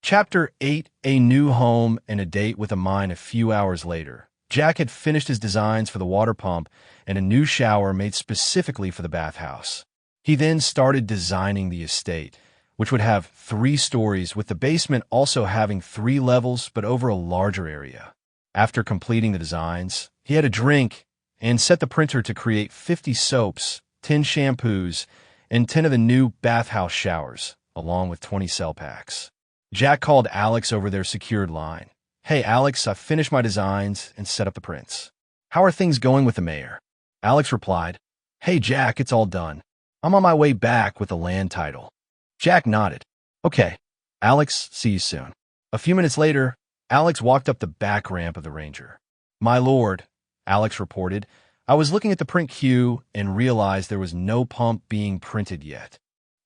Chapter 8, A New Home and a Date with a Mine. A few hours later, Jack had finished his designs for the water pump and a new shower made specifically for the bathhouse. He then started designing the estate, which would have 3 stories, with the basement also having 3 levels but over a larger area. After completing the designs, he had a drink and set the printer to create 50 soaps, 10 shampoos, and 10 of the new bathhouse showers, along with 20 cell packs. Jack called Alex over their secured line. Hey, Alex, I've finished my designs and set up the prints. How are things going with the mayor? Alex replied, Hey, Jack, it's all done. I'm on my way back with the land title. Jack nodded. Okay, Alex, see you soon. A few minutes later, Alex walked up the back ramp of the Ranger. My lord, Alex reported, I was looking at the print queue and realized there was no pump being printed yet.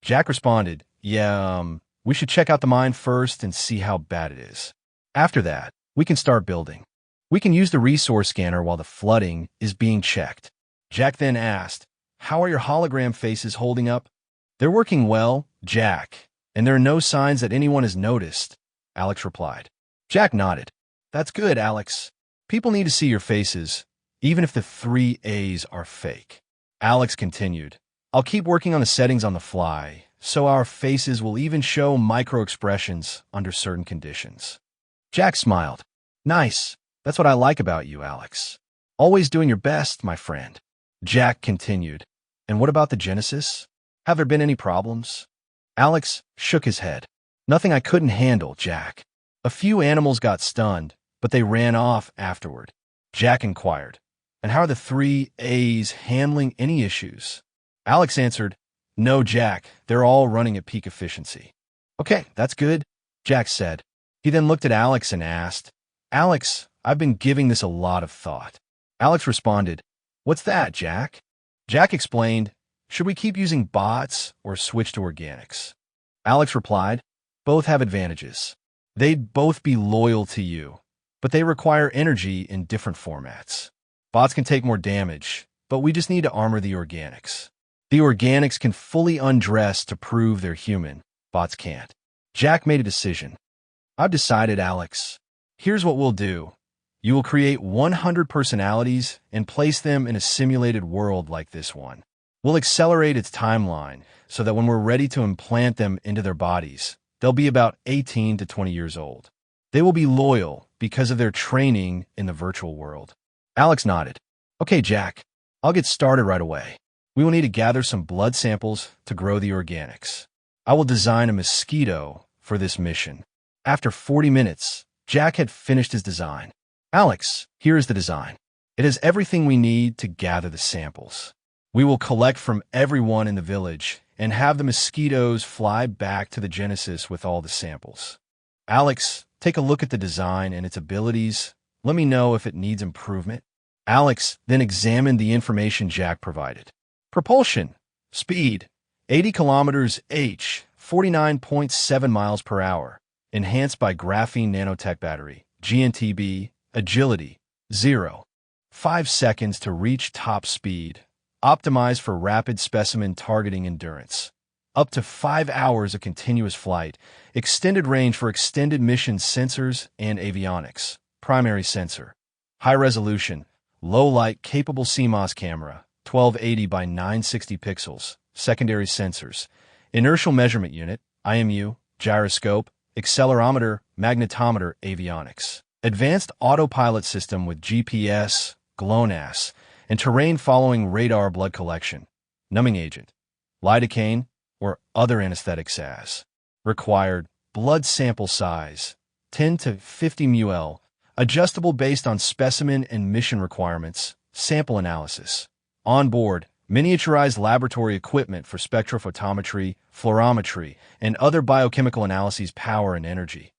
Jack responded, Yeah, we should check out the mine first and see how bad it is. After that, we can start building. We can use the resource scanner while the flooding is being checked. Jack then asked, How are your hologram faces holding up? They're working well, Jack, and there are no signs that anyone has noticed, Alex replied. Jack nodded. That's good, Alex. People need to see your faces, even if the 3 A's are fake. Alex continued, I'll keep working on the settings on the fly, so our faces will even show micro-expressions under certain conditions. Jack smiled. Nice. That's what I like about you, Alex. Always doing your best, my friend. Jack continued. And what about the Genesis? Have there been any problems? Alex shook his head. Nothing I couldn't handle, Jack. A few animals got stunned, but they ran off afterward. Jack inquired, And how are the 3 A's handling any issues? Alex answered, No, Jack, they're all running at peak efficiency. Okay, that's good, Jack said. He then looked at Alex and asked, Alex, I've been giving this a lot of thought. Alex responded, What's that, Jack? Jack explained, Should we keep using bots or switch to organics? Alex replied, Both have advantages. They'd both be loyal to you, but they require energy in different formats. Bots can take more damage, but we just need to armor the organics. The organics can fully undress to prove they're human. Bots can't. Jack made a decision. I've decided, Alex. Here's what we'll do. You will create 100 personalities and place them in a simulated world like this one. We'll accelerate its timeline so that when we're ready to implant them into their bodies, they'll be about 18 to 20 years old. They will be loyal because of their training in the virtual world. Alex nodded. Okay, Jack, I'll get started right away. We will need to gather some blood samples to grow the organics. I will design a mosquito for this mission. After 40 minutes, Jack had finished his design. Alex, here is the design. It has everything we need to gather the samples. We will collect from everyone in the village and have the mosquitoes fly back to the Genesis with all the samples. Alex, take a look at the design and its abilities. Let me know if it needs improvement. Alex then examined the information Jack provided. Propulsion, speed, 80 kilometers h, 49.7 miles per hour, enhanced by graphene nanotech battery, GNTB, agility, 0. 5 seconds to reach top speed, optimized for rapid specimen targeting endurance. Up to 5 hours of continuous flight, extended range for extended mission sensors and avionics, primary sensor, high resolution, low light capable CMOS camera, 1280 by 960 pixels, secondary sensors, inertial measurement unit, IMU, gyroscope, accelerometer, magnetometer, avionics, advanced autopilot system with GPS, GLONASS, and terrain-following radar blood collection, numbing agent, lidocaine, or other anesthetics as required, blood sample size, 10 to 50 ml, adjustable based on specimen and mission requirements, sample analysis. On board, miniaturized laboratory equipment for spectrophotometry, fluorometry, and other biochemical analyses, power and energy.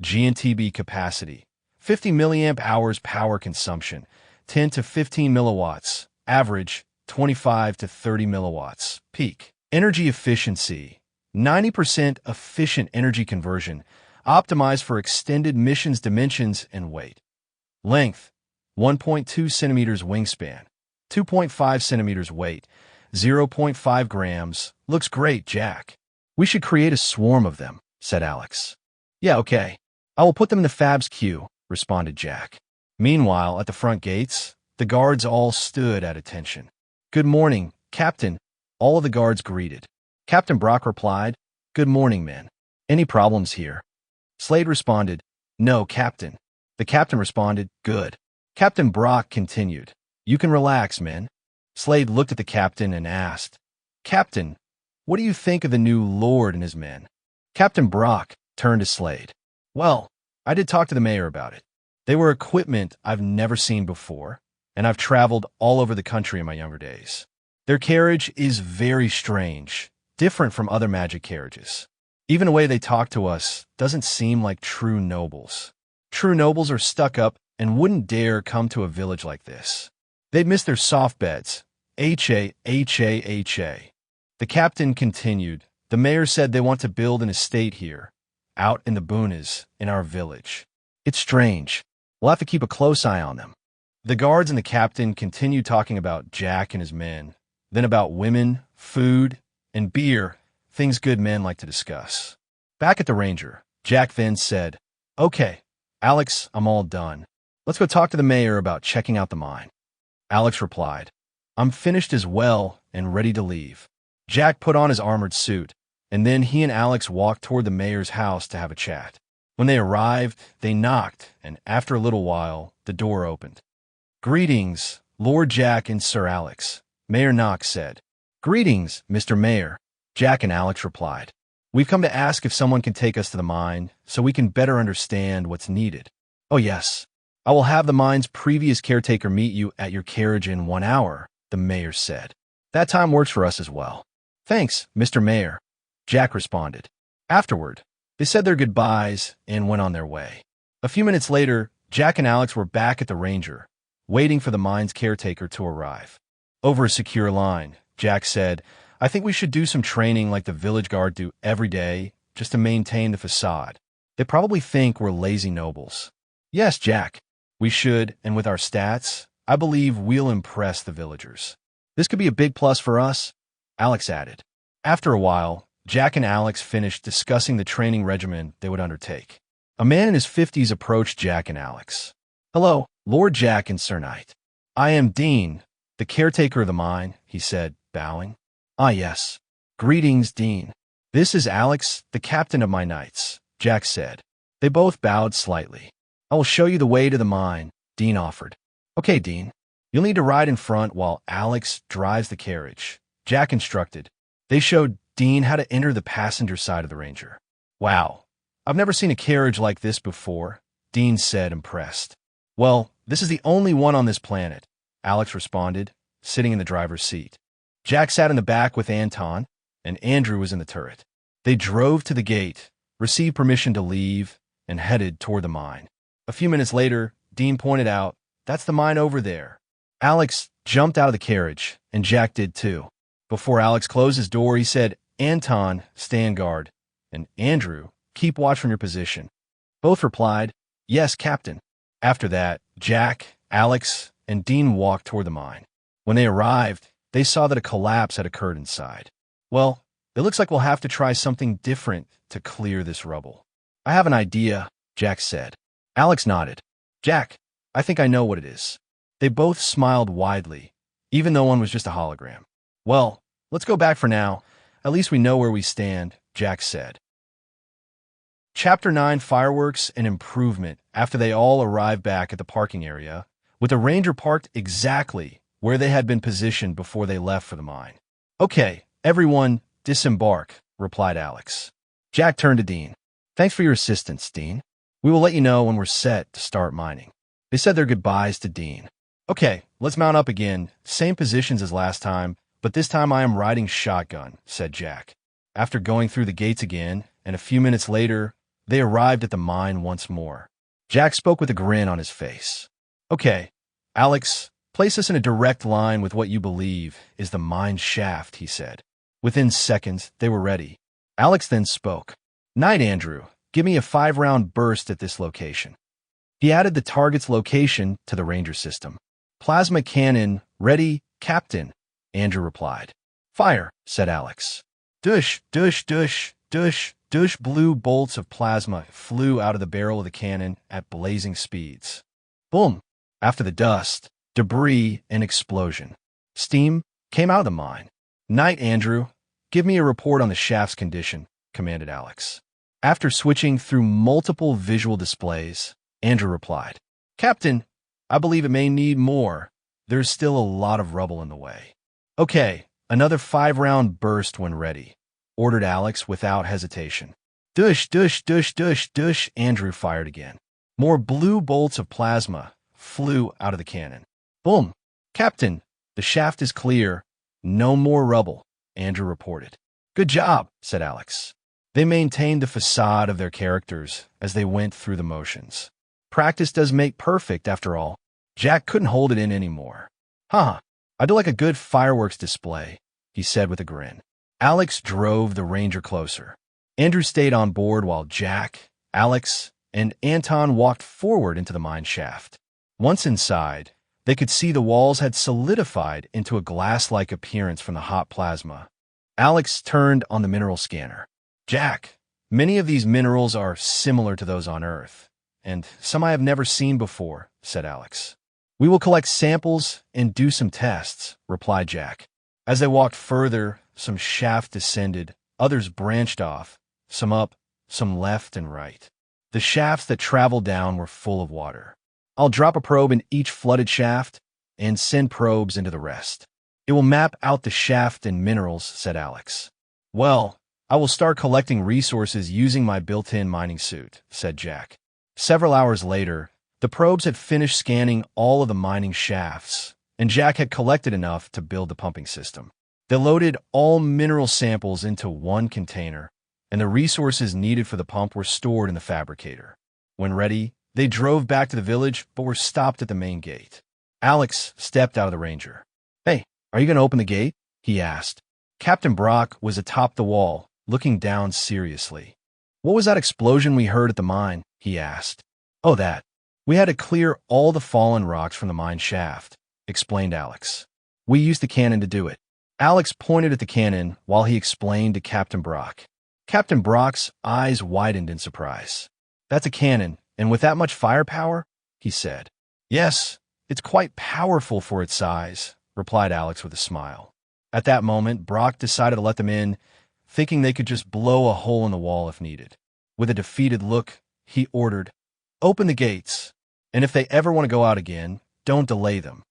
GNTB capacity, 50 milliamp hours power consumption, 10 to 15 milliwatts. Average, 25 to 30 milliwatts. Peak. Energy efficiency, 90% efficient energy conversion, optimized for extended missions dimensions and weight. Length, 1.2 centimeters wingspan, 2.5 centimeters weight, 0.5 grams. Looks great, Jack. We should create a swarm of them, said Alex. Yeah, okay. I will put them in the Fab's queue, responded Jack. Meanwhile, at the front gates, the guards all stood at attention. Good morning, Captain, all of the guards greeted. Captain Brock replied, Good morning, men. Any problems here? Slade responded, No, Captain. The captain responded, Good. Captain Brock continued, You can relax, men. Slade looked at the captain and asked, Captain, what do you think of the new Lord and his men? Captain Brock turned to Slade. Well, I did talk to the mayor about it. They were equipment I've never seen before, and I've traveled all over the country in my younger days. Their carriage is very strange, different from other magic carriages. Even the way they talk to us doesn't seem like true nobles. True nobles are stuck up and wouldn't dare come to a village like this. They'd miss their soft beds. H.A. The captain continued, The mayor said they want to build an estate here, out in the boonies, in our village. It's strange. We'll have to keep a close eye on them. The guards and the captain continued talking about Jack and his men, then about women, food, and beer, things good men like to discuss. Back at the Ranger, Jack then said, Okay, Alex, I'm all done. Let's go talk to the mayor about checking out the mine. Alex replied, I'm finished as well and ready to leave. Jack put on his armored suit, and then he and Alex walked toward the mayor's house to have a chat. When they arrived, they knocked, and after a little while, the door opened. Greetings, Lord Jack and Sir Alex, Mayor Knox said. Greetings, Mr. Mayor, Jack and Alex replied. We've come to ask if someone can take us to the mine so we can better understand what's needed. Oh yes, I will have the mine's previous caretaker meet you at your carriage in 1 hour, the mayor said. That time works for us as well. Thanks, Mr. Mayor, Jack responded. Afterward, they said their goodbyes and went on their way. A few minutes later, Jack and Alex were back at the Ranger, waiting for the mine's caretaker to arrive. Over a secure line, Jack said, I think we should do some training like the village guard do every day, just to maintain the facade. They probably think we're lazy nobles. Yes, Jack, we should, and with our stats, I believe we'll impress the villagers. This could be a big plus for us, Alex added. After a while, Jack and Alex finished discussing the training regimen they would undertake. A man in his 50s approached Jack and Alex. Hello, Lord Jack and Sir Knight. I am Dean, the caretaker of the mine, he said, bowing. Ah, yes. Greetings, Dean. This is Alex, the captain of my knights, Jack said. They both bowed slightly. I will show you the way to the mine, Dean offered. Okay, Dean. You'll need to ride in front while Alex drives the carriage, Jack instructed. They showed Dean how to enter the passenger side of the Ranger. Wow, I've never seen a carriage like this before, Dean said, impressed. Well, this is the only one on this planet, Alex responded, sitting in the driver's seat. Jack sat in the back with Anton, and Andrew was in the turret. They drove to the gate, received permission to leave, and headed toward the mine. A few minutes later, Dean pointed out, That's the mine over there. Alex jumped out of the carriage, and Jack did too. Before Alex closed his door, he said, Anton, stand guard, and Andrew, keep watch from your position. Both replied, Yes, Captain. After that, Jack, Alex, and Dean walked toward the mine. When they arrived, they saw that a collapse had occurred inside. Well, it looks like we'll have to try something different to clear this rubble. I have an idea, Jack said. Alex nodded. Jack, I think I know what it is. They both smiled widely, even though one was just a hologram. Well, let's go back for now. At least we know where we stand, Jack said. Chapter 9 Fireworks and Improvement. After they all arrived back at the parking area, with the Ranger parked exactly where they had been positioned before they left for the mine. Okay, everyone, disembark, replied Alex. Jack turned to Dean. Thanks for your assistance, Dean. We will let you know when we're set to start mining. They said their goodbyes to Dean. Okay, let's mount up again, same positions as last time, but this time I am riding shotgun, said Jack. After going through the gates again, and a few minutes later, they arrived at the mine once more. Jack spoke with a grin on his face. Okay, Alex, place us in a direct line with what you believe is the mine shaft, he said. Within seconds, they were ready. Alex then spoke. Night, Andrew. Give me a 5-round burst at this location. He added the target's location to the Ranger system. Plasma cannon, ready, Captain, Andrew replied. Fire, said Alex. Dush, dush, dush, dush, dush. Blue bolts of plasma flew out of the barrel of the cannon at blazing speeds. Boom! After the dust, debris, and explosion, steam came out of the mine. Night, Andrew. Give me a report on the shaft's condition, commanded Alex. After switching through multiple visual displays, Andrew replied, Captain, I believe it may need more. There's still a lot of rubble in the way. Okay, another 5-round burst when ready, ordered Alex without hesitation. Dush, dush, dush, dush, dush. Andrew fired again. More blue bolts of plasma flew out of the cannon. Boom! Captain, the shaft is clear. No more rubble, Andrew reported. Good job, said Alex. They maintained the facade of their characters as they went through the motions. Practice does make perfect, after all. Jack couldn't hold it in anymore. I do like a good fireworks display, he said with a grin. Alex drove the Ranger closer. Andrew stayed on board while Jack, Alex, and Anton walked forward into the mine shaft. Once inside, they could see the walls had solidified into a glass-like appearance from the hot plasma. Alex turned on the mineral scanner. Jack, many of these minerals are similar to those on Earth, and some I have never seen before, said Alex. We will collect samples and do some tests, replied Jack. As they walked further, some shaft descended, others branched off, some up, some left and right. The shafts that traveled down were full of water. I'll drop a probe in each flooded shaft and send probes into the rest. It will map out the shaft and minerals, said Alex. Well, I will start collecting resources using my built-in mining suit, said Jack. Several hours later, the probes had finished scanning all of the mining shafts, and Jack had collected enough to build the pumping system. They loaded all mineral samples into one container, and the resources needed for the pump were stored in the fabricator. When ready, they drove back to the village, but were stopped at the main gate. Alex stepped out of the Ranger. Hey, are you going to open the gate? He asked. Captain Brock was atop the wall, looking down seriously. What was that explosion we heard at the mine? He asked. Oh, that. We had to clear all the fallen rocks from the mine shaft, explained Alex. We used the cannon to do it. Alex pointed at the cannon while he explained to Captain Brock. Captain Brock's eyes widened in surprise. That's a cannon, and with that much firepower? He said. Yes, it's quite powerful for its size, replied Alex with a smile. At that moment, Brock decided to let them in, thinking they could just blow a hole in the wall if needed. With a defeated look, he ordered, Open the gates, and if they ever want to go out again, don't delay them.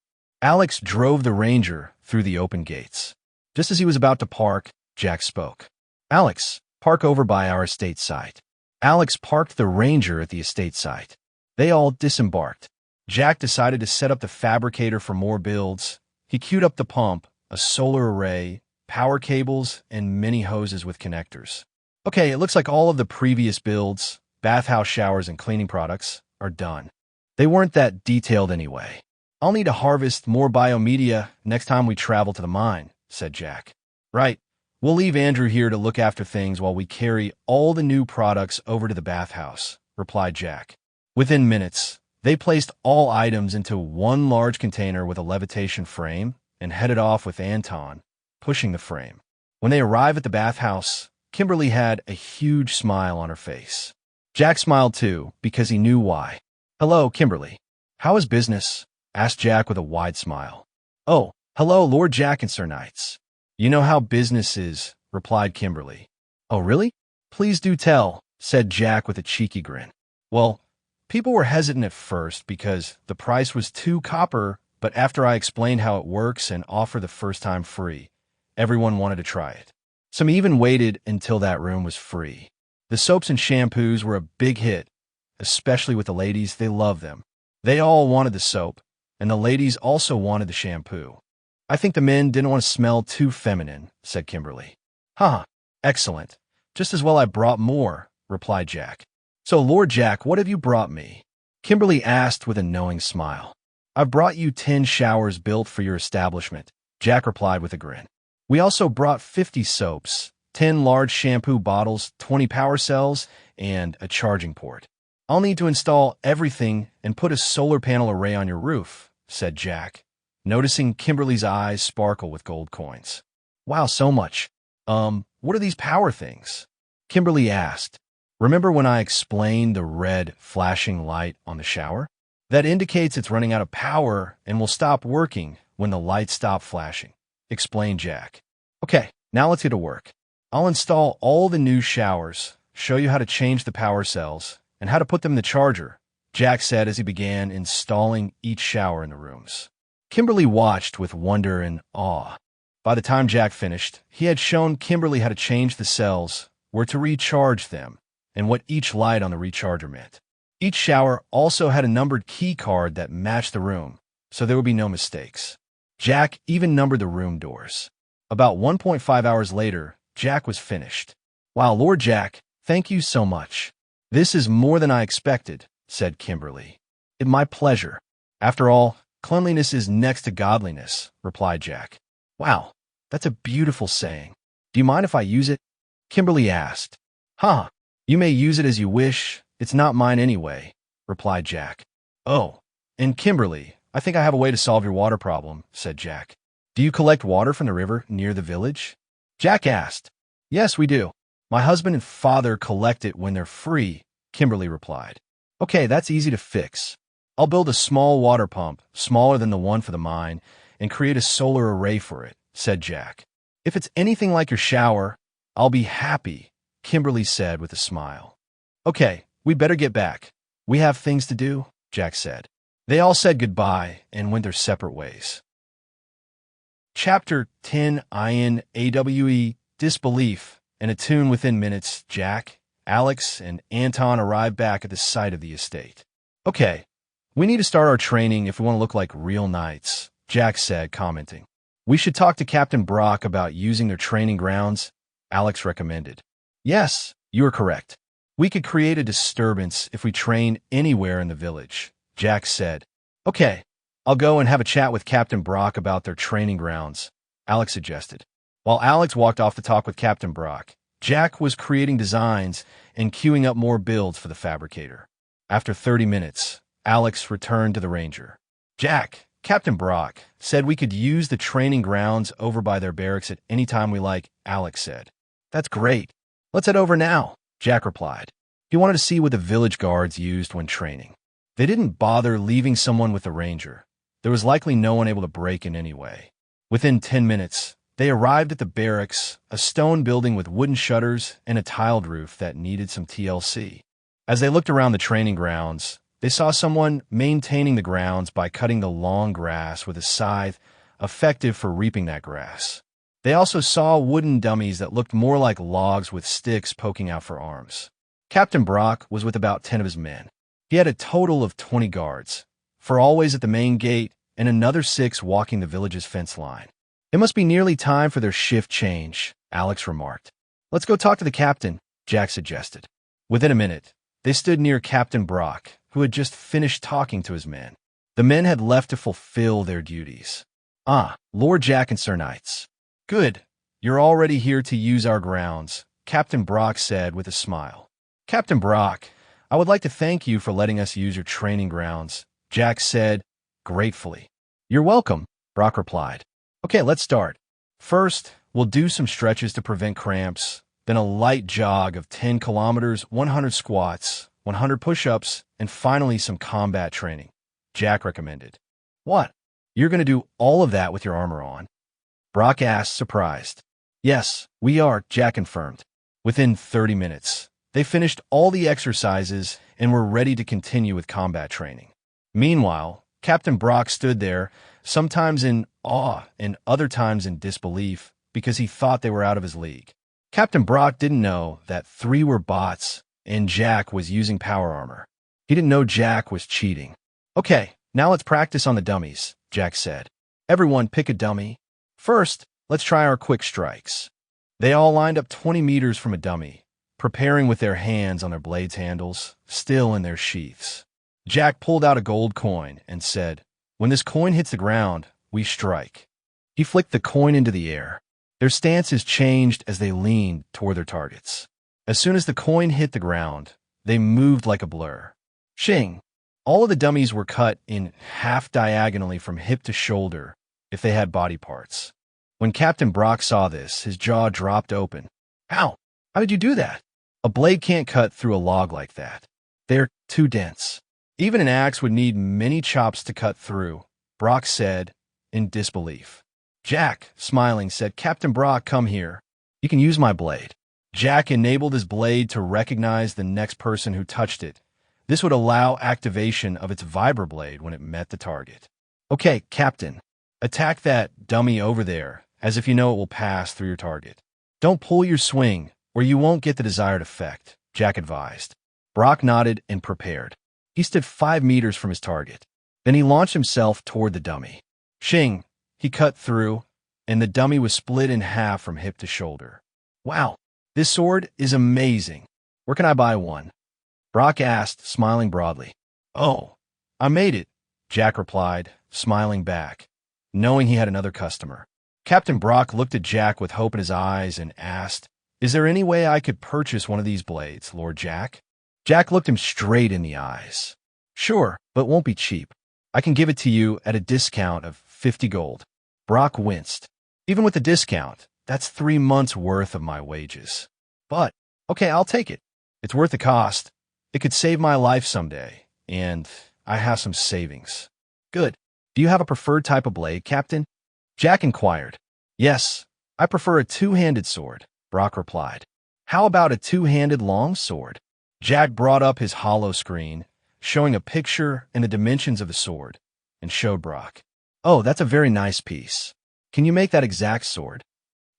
Alex drove the Ranger through the open gates. Just as he was about to park, Jack spoke. Alex, park over by our estate site. Alex parked the Ranger at the estate site. They all disembarked. Jack decided to set up the fabricator for more builds. He queued up the pump, a solar array, power cables, and many hoses with connectors. Okay, it looks like all of the previous builds, bathhouse showers and cleaning products, are done. They weren't that detailed anyway. I'll need to harvest more biomedia next time we travel to the mine, said Jack. Right. We'll leave Andrew here to look after things while we carry all the new products over to the bathhouse, replied Jack. Within minutes, they placed all items into one large container with a levitation frame and headed off with Anton, pushing the frame. When they arrived at the bathhouse, Kimberly had a huge smile on her face. Jack smiled too, because he knew why. Hello, Kimberly. How is business? Asked Jack with a wide smile. Oh, hello, Lord Jack and Sir Knights. You know how business is, replied Kimberly. Oh, really? Please do tell, said Jack with a cheeky grin. Well, people were hesitant at first because the price was 2 copper, but after I explained how it works and offer the first time free, everyone wanted to try it. Some even waited until that room was free. The soaps and shampoos were a big hit, especially with the ladies. They loved them. They all wanted the soap, and the ladies also wanted the shampoo. I think the men didn't want to smell too feminine, said Kimberly. Excellent. Just as well I brought more, replied Jack. So, Lord Jack, what have you brought me? Kimberly asked with a knowing smile. I've brought you 10 showers built for your establishment, Jack replied with a grin. We also brought 50 soaps, 10 large shampoo bottles, 20 power cells, and a charging port. I'll need to install everything and put a solar panel array on your roof, said Jack, noticing Kimberly's eyes sparkle with gold coins. Wow, so much. What are these power things? Kimberly asked. Remember when I explained the red flashing light on the shower? That indicates it's running out of power and will stop working when the lights stop flashing, explained Jack. Okay, now let's get to work. I'll install all the new showers, show you how to change the power cells, and how to put them in the charger, Jack said as he began installing each shower in the rooms. Kimberly watched with wonder and awe. By the time Jack finished, he had shown Kimberly how to change the cells, where to recharge them, and what each light on the recharger meant. Each shower also had a numbered key card that matched the room, so there would be no mistakes. Jack even numbered the room doors. About 1.5 hours later, Jack was finished. Wow, Lord Jack, thank you so much. This is more than I expected, said Kimberly. It's my pleasure. After all, cleanliness is next to godliness, replied Jack. Wow, that's a beautiful saying. Do you mind if I use it? Kimberly asked. Huh, you may use it as you wish. It's not mine anyway, replied Jack. Oh, and Kimberly, I think I have a way to solve your water problem, said Jack. Do you collect water from the river near the village? Jack asked. Yes, we do. My husband and father collect it when they're free, Kimberly replied. Okay, that's easy to fix. I'll build a small water pump, smaller than the one for the mine, and create a solar array for it, said Jack. If it's anything like your shower, I'll be happy, Kimberly said with a smile. Okay, we better get back. We have things to do, Jack said. They all said goodbye and went their separate ways. Chapter 10 INAWE Disbelief and Attune. Within minutes, Jack, Alex, and Anton arrived back at the site of the estate. Okay, we need to start our training if we want to look like real knights, Jack said, commenting. We should talk to Captain Brock about using their training grounds, Alex recommended. Yes, you are correct. We could create a disturbance if we train anywhere in the village, Jack said. Okay, I'll go and have a chat with Captain Brock about their training grounds, Alex suggested. While Alex walked off to talk with Captain Brock, Jack was creating designs and queuing up more builds for the fabricator. After 30 minutes, Alex returned to the Ranger. Jack, Captain Brock said we could use the training grounds over by their barracks at any time we like, Alex said. That's great. Let's head over now, Jack replied. He wanted to see what the village guards used when training. They didn't bother leaving someone with the Ranger. There was likely no one able to break in anyway. Within 10 minutes, they arrived at the barracks, a stone building with wooden shutters and a tiled roof that needed some TLC. As they looked around the training grounds, they saw someone maintaining the grounds by cutting the long grass with a scythe, effective for reaping that grass. They also saw wooden dummies that looked more like logs with sticks poking out for arms. Captain Brock was with about 10 of his men. He had a total of 20 guards, 4 always at the main gate and another 6 walking the village's fence line. It must be nearly time for their shift change, Alex remarked. Let's go talk to the captain, Jack suggested. Within a minute, they stood near Captain Brock, who had just finished talking to his men. The men had left to fulfill their duties. Ah, Lord Jack and Sir Knights. Good. You're already here to use our grounds, Captain Brock said with a smile. Captain Brock, I would like to thank you for letting us use your training grounds, Jack said gratefully. You're welcome, Brock replied. Okay, let's start. First, we'll do some stretches to prevent cramps, then a light jog of 10 kilometers, 100 squats, 100 push-ups, and finally some combat training, Jack recommended. What? You're going to do all of that with your armor on? Brock asked, surprised. Yes, we are, Jack confirmed. Within 30 minutes, they finished all the exercises and were ready to continue with combat training. Meanwhile, Captain Brock stood there, sometimes in awe and other times in disbelief, because he thought they were out of his league. Captain Brock didn't know that 3 were bots and Jack was using power armor. He didn't know Jack was cheating. Okay, now let's practice on the dummies, Jack said. Everyone pick a dummy. First, let's try our quick strikes. They all lined up 20 meters from a dummy, preparing with their hands on their blades' handles, still in their sheaths. Jack pulled out a gold coin and said, When this coin hits the ground, we strike. He flicked the coin into the air. Their stances changed as they leaned toward their targets. As soon as the coin hit the ground, they moved like a blur. Shing! All of the dummies were cut in half diagonally from hip to shoulder if they had body parts. When Captain Brock saw this, his jaw dropped open. How? How did you do that? A blade can't cut through a log like that. They're too dense. Even an axe would need many chops to cut through, Brock said in disbelief. Jack, smiling, said, Captain Brock, come here. You can use my blade. Jack enabled his blade to recognize the next person who touched it. This would allow activation of its vibroblade when it met the target. Okay, Captain, attack that dummy over there, as if you know it will pass through your target. Don't pull your swing, or you won't get the desired effect, Jack advised. Brock nodded and prepared. He stood 5 meters from his target. Then he launched himself toward the dummy. Shing! He cut through, and the dummy was split in half from hip to shoulder. Wow, this sword is amazing. Where can I buy one? Brock asked, smiling broadly. Oh, I made it, Jack replied, smiling back, knowing he had another customer. Captain Brock looked at Jack with hope in his eyes and asked, Is there any way I could purchase one of these blades, Lord Jack? Jack looked him straight in the eyes. Sure, but won't be cheap. I can give it to you at a discount of 50 gold. Brock winced. Even with the discount, that's 3 months' worth of my wages. But, okay, I'll take it. It's worth the cost. It could save my life someday, and I have some savings. Good. Do you have a preferred type of blade, Captain? Jack inquired. Yes, I prefer a two-handed sword, Brock replied. How about a two-handed long sword? Jack brought up his hollow screen, showing a picture and the dimensions of the sword, and showed Brock. Oh, that's a very nice piece. Can you make that exact sword?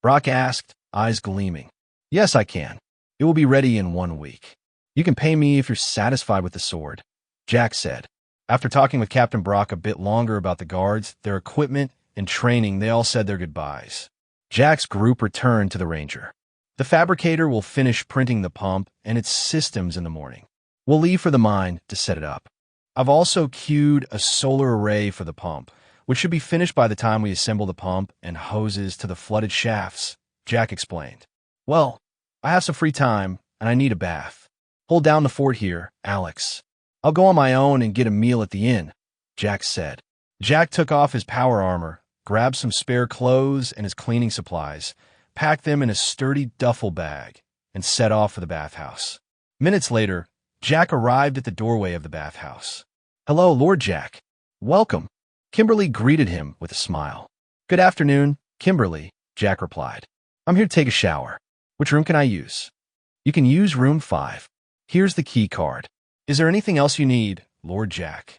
Brock asked, eyes gleaming. Yes, I can. It will be ready in 1 week. You can pay me if you're satisfied with the sword, Jack said. After talking with Captain Brock a bit longer about the guards, their equipment, and training, they all said their goodbyes. Jack's group returned to the Ranger. The fabricator will finish printing the pump and its systems in the morning. We'll leave for the mine to set it up. I've also queued a solar array for the pump, which should be finished by the time we assemble the pump and hoses to the flooded shafts, Jack explained. Well, I have some free time, and I need a bath. Hold down the fort here, Alex. I'll go on my own and get a meal at the inn, Jack said. Jack took off his power armor, grabbed some spare clothes and his cleaning supplies, packed them in a sturdy duffel bag, and set off for the bathhouse. Minutes later, Jack arrived at the doorway of the bathhouse. Hello, Lord Jack. Welcome. Kimberly greeted him with a smile. Good afternoon, Kimberly, Jack replied. I'm here to take a shower. Which room can I use? You can use room 5. Here's the key card. Is there anything else you need, Lord Jack?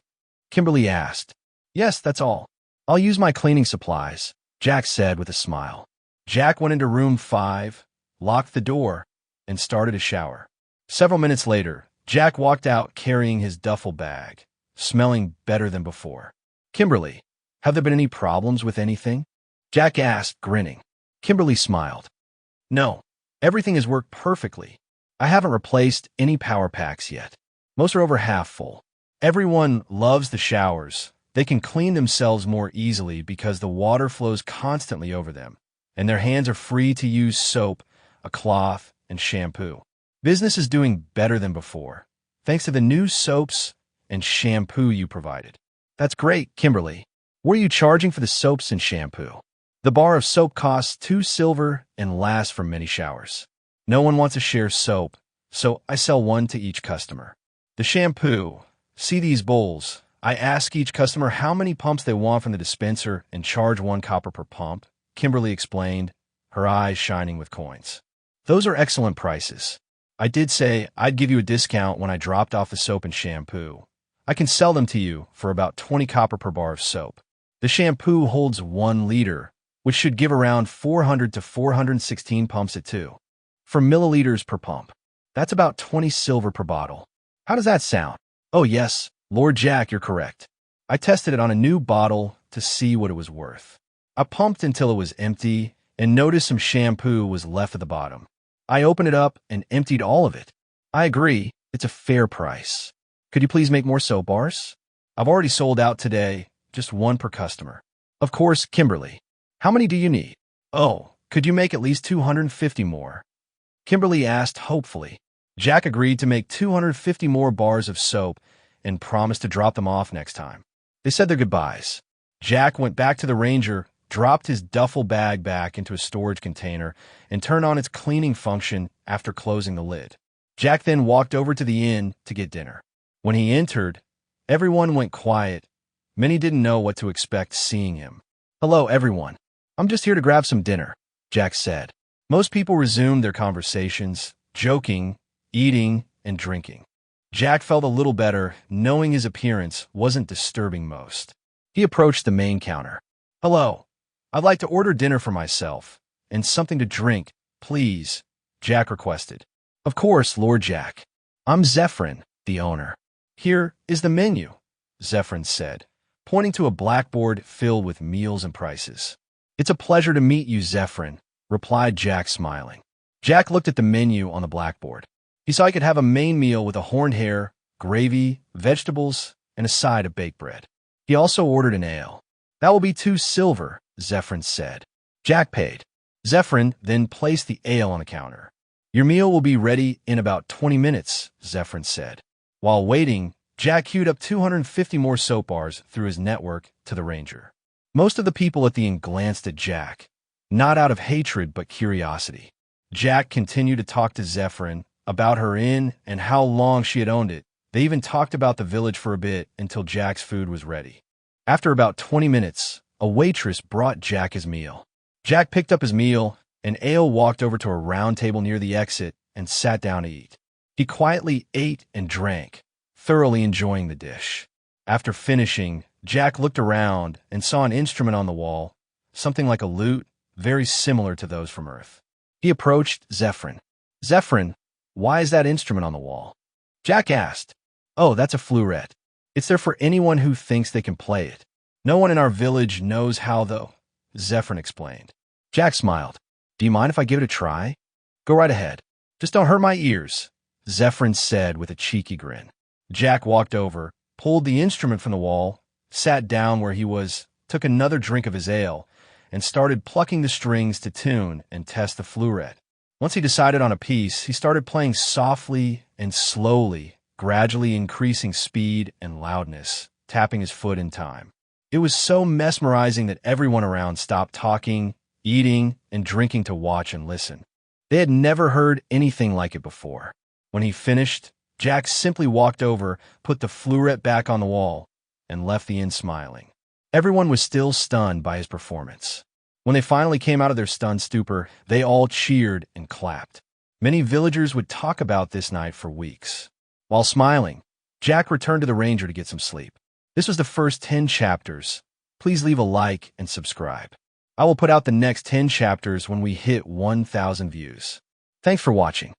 Kimberly asked. Yes, that's all. I'll use my cleaning supplies, Jack said with a smile. Jack went into room 5, locked the door, and started a shower. Several minutes later, Jack walked out carrying his duffel bag, smelling better than before. Kimberly, have there been any problems with anything? Jack asked, grinning. Kimberly smiled. No, everything has worked perfectly. I haven't replaced any power packs yet. Most are over half full. Everyone loves the showers. They can clean themselves more easily because the water flows constantly over them, and their hands are free to use soap, a cloth, and shampoo. Business is doing better than before, thanks to the new soaps and shampoo you provided. That's great, Kimberly. What are you charging for the soaps and shampoo? The bar of soap costs 2 silver and lasts for many showers. No one wants to share soap, so I sell 1 to each customer. The shampoo. See these bowls. I ask each customer how many pumps they want from the dispenser and charge 1 copper per pump, Kimberly explained, her eyes shining with coins. Those are excellent prices. I did say I'd give you a discount when I dropped off the soap and shampoo. I can sell them to you for about 20 copper per bar of soap. The shampoo holds 1 liter, which should give around 400 to 416 pumps at 2. For milliliters per pump. That's about 20 silver per bottle. How does that sound? Oh yes, Lord Jack, you're correct. I tested it on a new bottle to see what it was worth. I pumped until it was empty and noticed some shampoo was left at the bottom. I opened it up and emptied all of it. I agree, it's a fair price. Could you please make more soap bars? I've already sold out today, just one per customer. Of course, Kimberly. How many do you need? Oh, could you make at least 250 more? Kimberly asked hopefully. Jack agreed to make 250 more bars of soap and promised to drop them off next time. They said their goodbyes. Jack went back to the Ranger, dropped his duffel bag back into a storage container, and turned on its cleaning function after closing the lid. Jack then walked over to the inn to get dinner. When he entered, everyone went quiet. Many didn't know what to expect seeing him. "Hello, everyone. I'm just here to grab some dinner," Jack said. Most people resumed their conversations, joking, eating, and drinking. Jack felt a little better, knowing his appearance wasn't disturbing most. He approached the main counter. "Hello. I'd like to order dinner for myself, and something to drink, please," Jack requested. "Of course, Lord Jack. I'm Zephyrin, the owner. Here is the menu," Zephyrin said, pointing to a blackboard filled with meals and prices. "It's a pleasure to meet you, Zephyrin," replied Jack, smiling. Jack looked at the menu on the blackboard. He saw he could have a main meal with a horned hare, gravy, vegetables, and a side of baked bread. He also ordered an ale. "That will be 2 silver," Zephyrin said. Jack paid. Zephyrin then placed the ale on the counter. "Your meal will be ready in about 20 minutes, Zephyrin said. While waiting, Jack queued up 250 more soap bars through his network to the Ranger. Most of the people at the inn glanced at Jack, not out of hatred but curiosity. Jack continued to talk to Zephyrin about her inn and how long she had owned it. They even talked about the village for a bit until Jack's food was ready. After about 20 minutes, a waitress brought Jack his meal. Jack picked up his meal, and Ale walked over to a round table near the exit and sat down to eat. He quietly ate and drank, thoroughly enjoying the dish. After finishing, Jack looked around and saw an instrument on the wall, something like a lute, very similar to those from Earth. He approached Zephyrin. "Zephyrin, why is that instrument on the wall?" Jack asked. "Oh, that's a fleuret. It's there for anyone who thinks they can play it. No one in our village knows how, though," Zephyrin explained. Jack smiled. "Do you mind if I give it a try?" "Go right ahead. Just don't hurt my ears," Zephyrin said with a cheeky grin. Jack walked over, pulled the instrument from the wall, sat down where he was, took another drink of his ale, and started plucking the strings to tune and test the fleuret. Once he decided on a piece, he started playing softly and slowly, gradually increasing speed and loudness, tapping his foot in time. It was so mesmerizing that everyone around stopped talking, eating, and drinking to watch and listen. They had never heard anything like it before. When he finished, Jack simply walked over, put the fleuret back on the wall, and left the inn smiling. Everyone was still stunned by his performance. When they finally came out of their stunned stupor, they all cheered and clapped. Many villagers would talk about this night for weeks. While smiling, Jack returned to the Ranger to get some sleep. This was the first 10 chapters. Please leave a like and subscribe. I will put out the next 10 chapters when we hit 1,000 views. Thanks for watching.